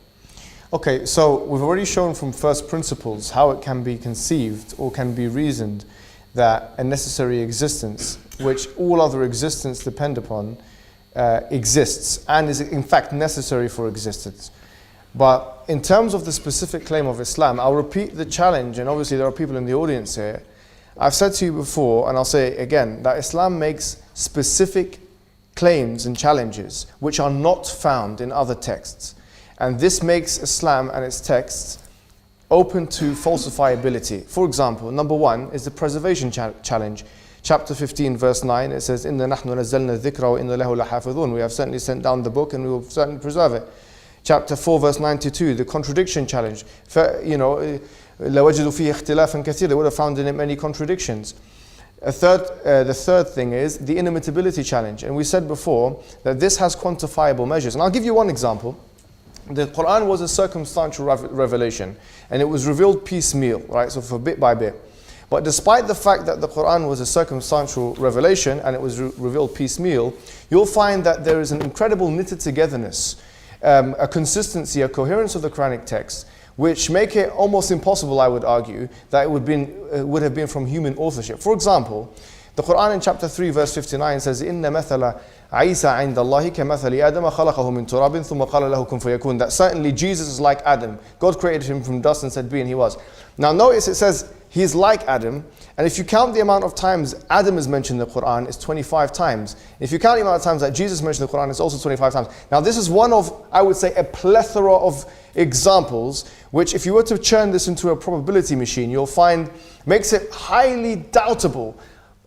Okay, so we've already shown from first principles how it can be conceived or can be reasoned that a necessary existence, which all other existence depend upon, exists and is in fact necessary for existence. But in terms of the specific claim of Islam, I'll repeat the challenge, and obviously there are people in the audience here. I've said to you before, and I'll say it again, that Islam makes specific claims and challenges which are not found in other texts. And this makes Islam and its texts open to falsifiability. For example, number one is the preservation challenge. Chapter 15, verse 9, it says, إِنَّا نَحْنُ نَزَّلْنَا الذِّكْرَ وَإِنَّا لَهُ لَحَافِظُونَ. We have certainly sent down the book and we will certainly preserve it. Chapter 4, verse 92, the contradiction challenge. لَوَجِدُوا فِيهِ اخْتِلَافًا كَثِيرًا. They would have found in it many contradictions. The third thing is the inimitability challenge. And we said before that this has quantifiable measures. And I'll give you one example. The Quran was a circumstantial revelation, and it was revealed piecemeal, right? So for bit by bit. But despite the fact that the Quran was a circumstantial revelation and it was revealed piecemeal, you'll find that there is an incredible knitted togetherness, a consistency, a coherence of the Quranic text, which make it almost impossible, I would argue, that it would have been from human authorship. For example, the Quran in chapter 3, verse 59 says, إِنَّ مَثَلَ عِيسَى عِنْدَ اللَّهِ كَمَثَلِ آدَمَ خَلَقَهُ مِنْ تُرَابٍ ثُمَّ قَالَ لَهُ كُنْ فَيَكُونَ. That certainly Jesus is like Adam. God created him from dust and said, be, and he was. Now notice it says, he's like Adam, and if you count the amount of times Adam is mentioned in the Quran, it's 25 times. If you count the amount of times that Jesus mentioned in the Quran, it's also 25 times. Now this is one of, I would say, a plethora of examples, which if you were to churn this into a probability machine, you'll find makes it highly doubtable,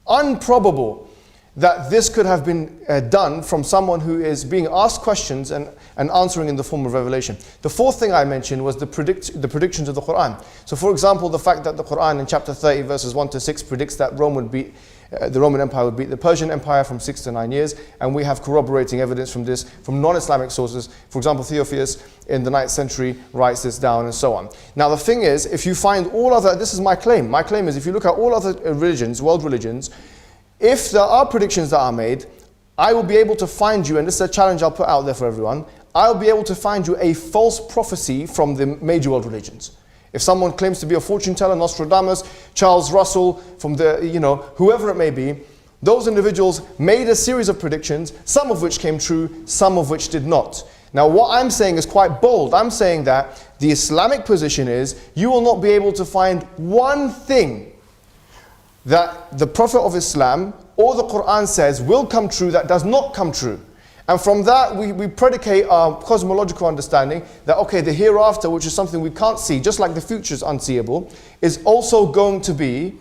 unprobable, that this could have been done from someone who is being asked questions and answering in the form of revelation. The fourth thing I mentioned was the predictions of the Quran. So for example, the fact that the Quran in chapter 30 verses 1 to 6 predicts that the Roman Empire would beat the Persian Empire from 6 to 9 years, and we have corroborating evidence from this from non-Islamic sources. For example, Theophius in the 9th century writes this down, and so on. Now the thing is, if you find all other, this is my claim is if you look at all other religions, world religions, if there are predictions that are made, I will be able to find you, and this is a challenge I'll put out there for everyone, I'll be able to find you a false prophecy from the major world religions. If someone claims to be a fortune teller, Nostradamus, Charles Russell, from the, whoever it may be, those individuals made a series of predictions, some of which came true, some of which did not. Now what I'm saying is quite bold. I'm saying that the Islamic position is you will not be able to find one thing that the Prophet of Islam or the Quran says will come true that does not come true. And from that we predicate our cosmological understanding that okay, the hereafter, which is something we can't see, just like the future is unseeable, is also going to be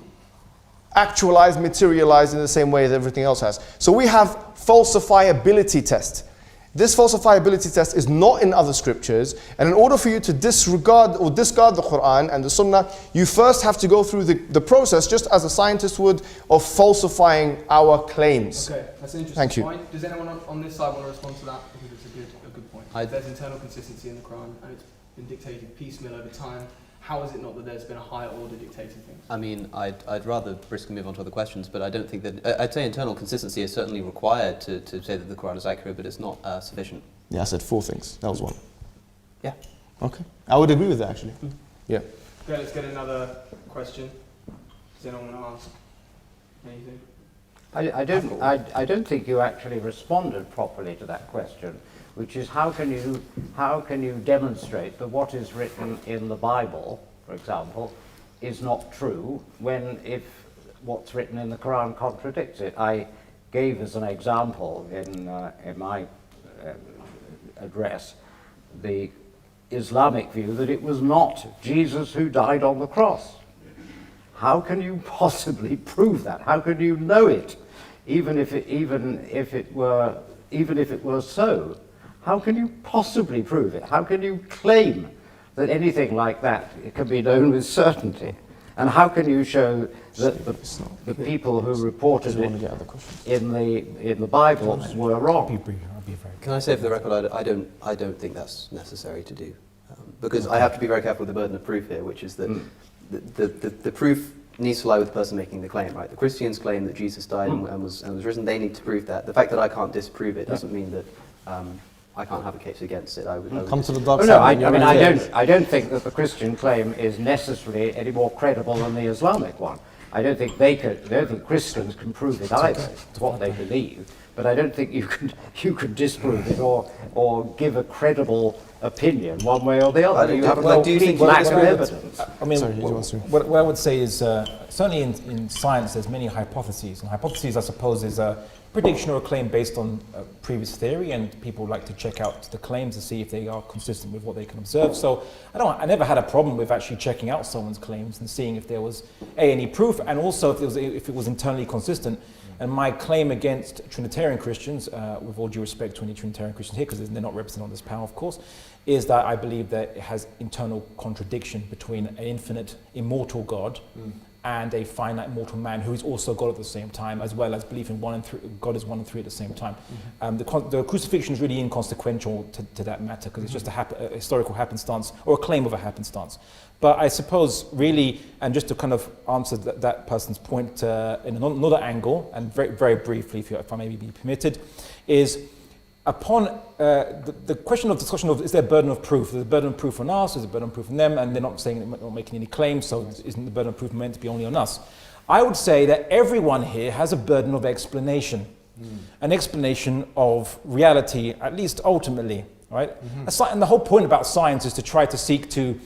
actualized, materialized in the same way that everything else has. So we have falsifiability test. This falsifiability test is not in other scriptures, and in order for you to disregard or discard the Quran and the Sunnah, you first have to go through the process, just as a scientist would, of falsifying our claims. Okay, that's an interesting Thank you. point. Does anyone on this side want to respond to that? Because it's a good point. There's internal consistency in the Quran, and it's been dictated piecemeal over time. How is it not that there's been a higher order dictating things? I mean, I'd rather briskly move on to other questions, but I don't think that... I'd say internal consistency is certainly required to say that the Quran is accurate, but it's not sufficient. Yeah, I said 4 things. That was one. Yeah. Okay. I would agree with that, actually. Yeah. Okay, let's get another question. Does anyone want to ask anything? I don't think you actually responded properly to that question, which is how can you demonstrate that what is written in the Bible, for example, is not true if what's written in the Quran contradicts it? I gave as an example in my address the Islamic view that it was not Jesus who died on the cross. How can you possibly prove that? How can you know it, even if it were so? How can you possibly prove it? How can you claim that anything like that can be known with certainty? And how can you show that the people who reported it in the Bible were wrong? Can I say for the record, I don't think that's necessary to do, because I have to be very careful with the burden of proof here, which is that the proof needs to lie with the person making the claim, right? The Christians claim that Jesus died and was risen. They need to prove that. The fact that I can't disprove it doesn't mean that I can't have a case against it. I would Come to the dark Oh, side. no, I don't think that the Christian claim is necessarily any more credible than the Islamic one. I don't think Christians can prove it either. It's what they believe. But I don't think you can disprove it or give a credible opinion one way or the other. You have a complete lack of evidence. I mean, what I would say is certainly in science there's many hypotheses, and hypotheses I suppose is a prediction or a claim based on previous theory, and people like to check out the claims to see if they are consistent with what they can observe. So I never had a problem with actually checking out someone's claims and seeing if there was any proof, and also if it was internally consistent. And my claim against Trinitarian Christians, with all due respect to any Trinitarian Christians here, because they're not represented on this panel, of course, is that I believe that it has internal contradiction between an infinite, immortal God and a finite mortal man who is also God at the same time, as well as belief in God is one and three at the same time. The crucifixion is really inconsequential to that matter, because it's just a historical happenstance, or a claim of a happenstance. But I suppose really, and just to kind of answer that person's point in another angle, and very, very briefly, if I may be permitted, is upon the question of discussion of is there a burden of proof? Is there a burden of proof on us? Is there a burden of proof on them? And they're not saying they're not making any claims, so isn't the burden of proof meant to be only on us? I would say that everyone here has a burden of explanation, an explanation of reality, at least ultimately, right? And the whole point about science is to try to seek to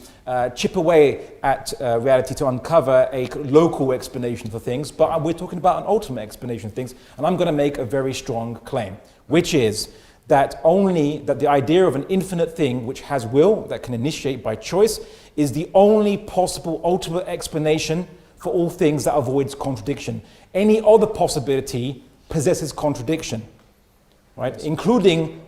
chip away at reality to uncover a local explanation for things, but we're talking about an ultimate explanation of things, and I'm going to make a very strong claim, which is that the idea of an infinite thing which has will, that can initiate by choice, is the only possible ultimate explanation for all things that avoids contradiction. Any other possibility possesses contradiction, right? Including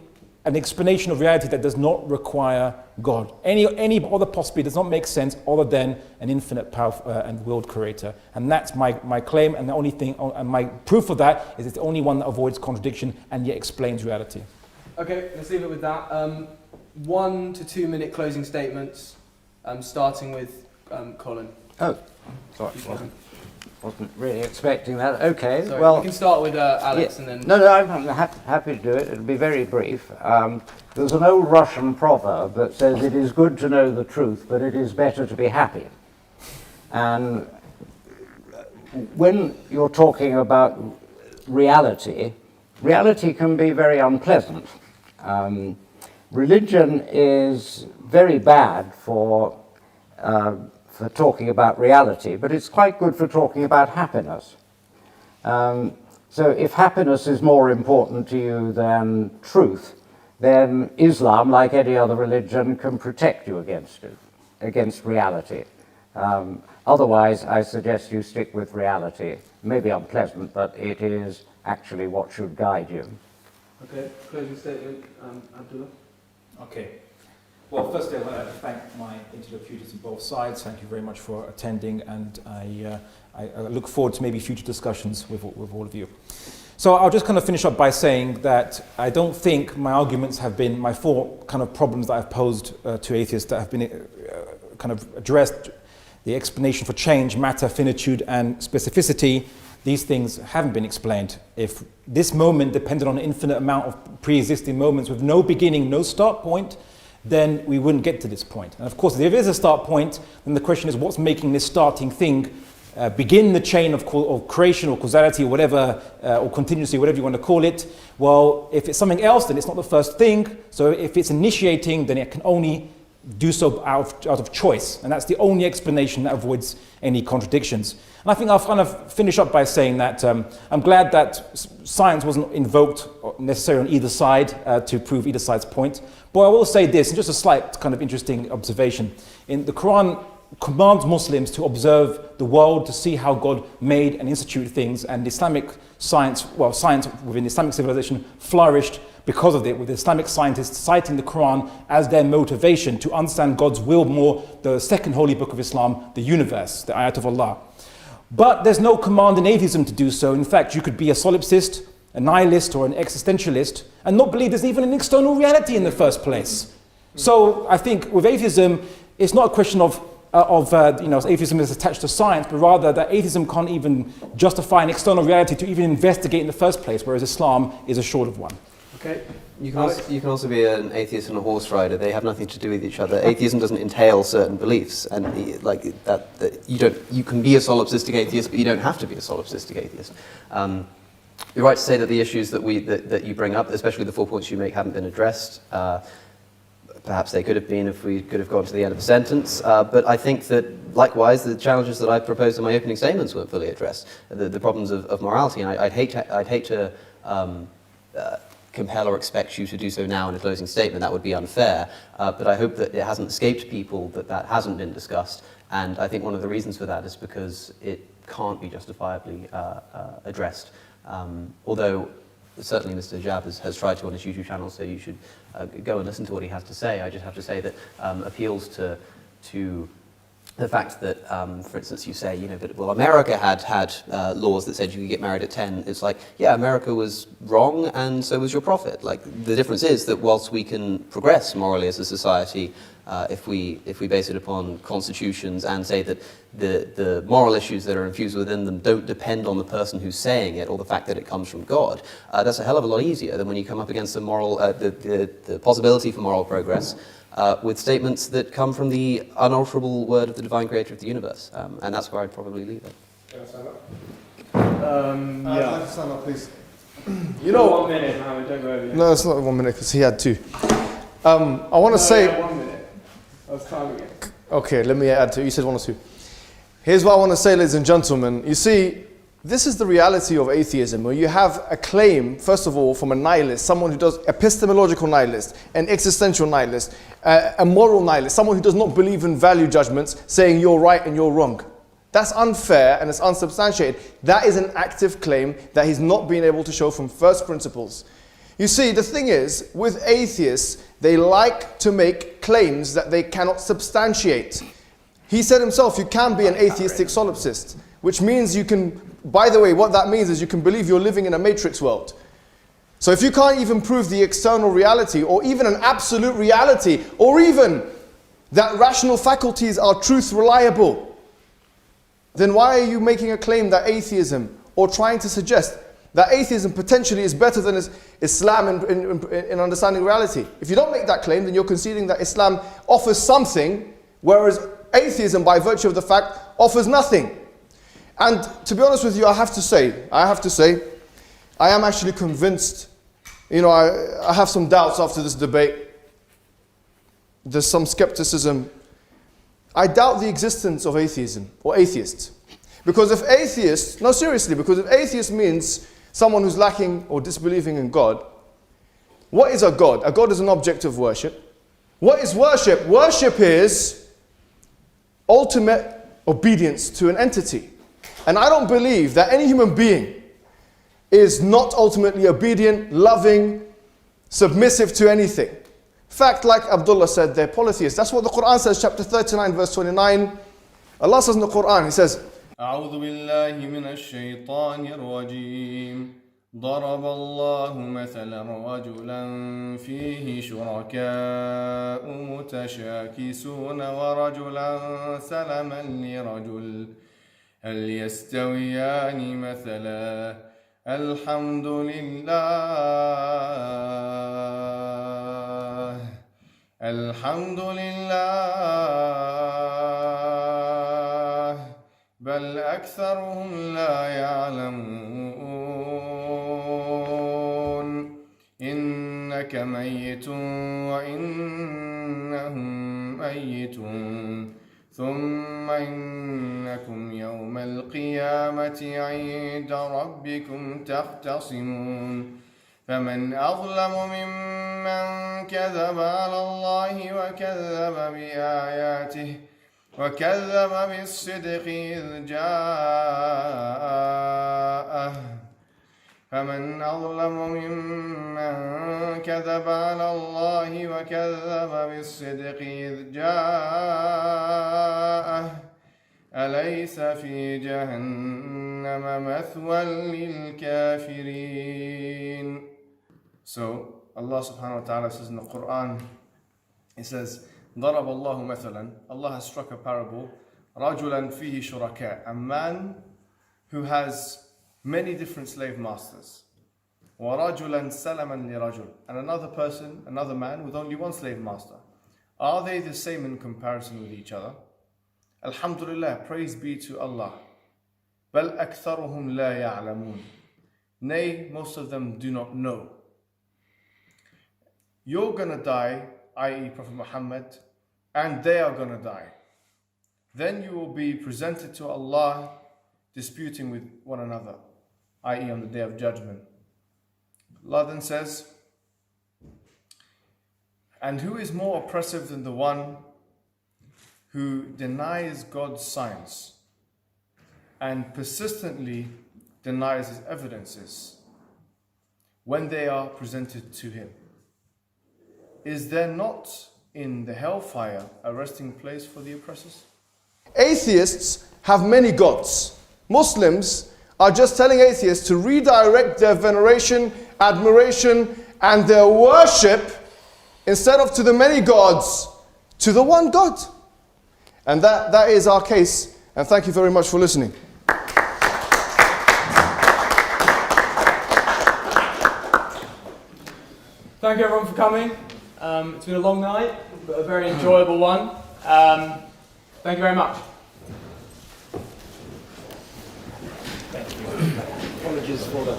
an explanation of reality that does not require God. Any other possibility does not make sense other than an infinite, powerful and willed creator. And that's my claim, and the only thing, and my proof of that is it's the only one that avoids contradiction and yet explains reality. Okay, let's leave it with that. 1 to 2 minute closing statements, starting with Colin. Oh, sorry. Wasn't really expecting that. Okay, Sorry, well, we can start with Alex, yeah, and then... No, I'm happy to do it. It'll be very brief. There's an old Russian proverb that says it is good to know the truth, but it is better to be happy. And when you're talking about reality can be very unpleasant. Religion is very bad for talking about reality, but it's quite good for talking about happiness. So if happiness is more important to you than truth, then Islam, like any other religion, can protect you against reality. Otherwise, I suggest you stick with reality. It may be unpleasant, but it is actually what should guide you. Okay, closing statement, Abdullah. Okay. Well, firstly, I want to thank my interlocutors on both sides. Thank you very much for attending, and I look forward to maybe future discussions with all of you. So I'll just kind of finish up by saying that I don't think my arguments have been, my four kind of problems that I've posed to atheists that have been kind of addressed, the explanation for change, matter, finitude, and specificity, these things haven't been explained. If this moment depended on an infinite amount of pre-existing moments with no beginning, no start point, then we wouldn't get to this point. And of course, if there is a start point, then the question is what's making this starting thing begin the chain of creation or causality or whatever, or contingency, whatever you want to call it. Well, if it's something else, then it's not the first thing. So if it's initiating, then it can only do so out of choice. And that's the only explanation that avoids any contradictions. And I think I'll kind of finish up by saying that I'm glad that science wasn't invoked necessarily on either side to prove either side's point. But I will say this, and just a slight kind of interesting observation. In the Quran commands Muslims to observe the world, to see how God made and instituted things, and Islamic science, well, science within Islamic civilization flourished because of it, with Islamic scientists citing the Quran as their motivation to understand God's will more, the second holy book of Islam, the universe, the ayat of Allah. But there's no command in atheism to do so. In fact, you could be a solipsist, a nihilist, or an existentialist, and not believe there's even an external reality in the first place. So I think with atheism, it's not a question of atheism is attached to science, but rather that atheism can't even justify an external reality to even investigate in the first place, whereas Islam is assured of one. Okay. You can also be an atheist and a horse rider. They have nothing to do with each other. Atheism doesn't entail certain beliefs, and you can be a solipsistic atheist, but you don't have to be a solipsistic atheist. You're right to say that the issues that you bring up, especially the 4 points you make, haven't been addressed. Perhaps they could have been if we could have gone to the end of the sentence. But I think that, likewise, the challenges that I proposed in my opening statements weren't fully addressed. The problems of morality, and I'd hate to compel or expect you to do so now in a closing statement. That would be unfair. But I hope that it hasn't escaped people that hasn't been discussed. And I think one of the reasons for that is because it can't be justifiably addressed. Although certainly Mr. Hijab has tried to on his YouTube channel, so you should go and listen to what he has to say. I just have to say that appeals to the fact that, for instance, you say, that, well, America had laws that said you could get married at 10. It's like, yeah, America was wrong, and so was your prophet. Like, the difference is that whilst we can progress morally as a society, if we base it upon constitutions and say that the moral issues that are infused within them don't depend on the person who's saying it or the fact that it comes from God, that's a hell of a lot easier than when you come up against the possibility for moral progress with statements that come from the unalterable word of the divine creator of the universe. And that's where I'd probably leave it. Can I stand up? I'd like to stand up, please. 1 minute, Mohammed, don't go over yet. No, it's not 1 minute because he had 2. I want to say. Yeah, 1 minute. I was timing it. Okay, let me add to. You said 1 or 2. Here's what I want to say, ladies and gentlemen. You see, this is the reality of atheism, where you have a claim, first of all, from a nihilist, someone who does epistemological nihilist, an existential nihilist, a moral nihilist, someone who does not believe in value judgments, saying you're right and you're wrong. That's unfair and it's unsubstantiated. That is an active claim that he's not been able to show from first principles. You see, the thing is, with atheists, they like to make claims that they cannot substantiate. He said himself, you can be an atheistic solipsist, which means you can, by the way, what that means is you can believe you're living in a matrix world. So if you can't even prove the external reality, or even an absolute reality, or even that rational faculties are truth reliable, then why are you making a claim that atheism, or trying to suggest that atheism potentially is better than Islam in understanding reality? If you don't make that claim, then you're conceding that Islam offers something, whereas atheism, by virtue of the fact, offers nothing. And to be honest with you, I have to say, I am actually convinced, I have some doubts after this debate. There's some skepticism. I doubt the existence of atheism, or atheists. Because if atheist means someone who's lacking or disbelieving in God, what is a God? A God is an object of worship. What is worship? Worship is ultimate obedience to an entity. And I don't believe that any human being is not ultimately obedient, loving, submissive to anything. In fact, like Abdullah said, they're polytheists. That's what the Quran says, chapter 39, verse 29. Allah says in the Quran, He says, أعوذ بالله من الشيطان الرجيم ضرب الله مثلا رجلا فيه شركاء متشاكسون ورجلا سلما لرجل هل يستويان مثلا الحمد لله بل أكثرهم لا يعلمون إنك ميت وإنهم ميتون ثم إنكم يوم القيامة عند ربكم تختصمون فمن أظلم ممن كذب على الله وكذب بآياته وكذب بالصدق إذ جاءه فمن أظلم ممن كذب على الله وكذب بالصدق إذ جاءه أليس في جهنم مثوى للكافرين. So Allah subhanahu wa ta'ala says in the Quran, He says, ضرب الله مثلا, Allah has struck a parable, رجلا فيه شركاء, a man who has many different slave masters. وَرَجُلًا سَلَمًا لِرَجُلٍ, and another person, another man with only one slave master. Are they the same in comparison with each other? Alhamdulillah, praise be to Allah. بَلْ أَكْثَرُهُمْ لَا يَعْلَمُونَ, nay, most of them do not know. You're gonna die, i.e. Prophet Muhammad, and they are gonna die. Then you will be presented to Allah disputing with one another, i.e. on the Day of Judgment. Allah then says, and who is more oppressive than the one who denies God's signs and persistently denies His evidences when they are presented to him? Is there not in the hellfire a resting place for the oppressors? Atheists have many gods. Muslims are just telling atheists to redirect their veneration, admiration, and their worship, instead of to the many gods, to the one God. And that is our case. And thank you very much for listening. Thank you everyone for coming. It's been a long night, but a very enjoyable one. Thank you very much. Apologies for the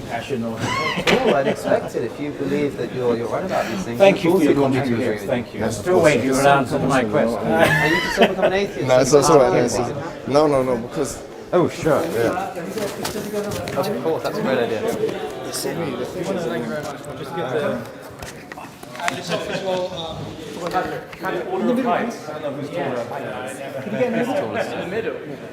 passion or... Oh, I'd expect it if you believe that you're right about these things. Thank you for your Of course contribution. Thank you. I'm still waiting for an answer to my question. Are you just become an atheist? No, it's all right. No, because... Oh, sure. Yeah. Of course, that's a great idea. Thank you very much. Just get the... And yourself as well. Order of heights. I don't know who's taller. In the middle.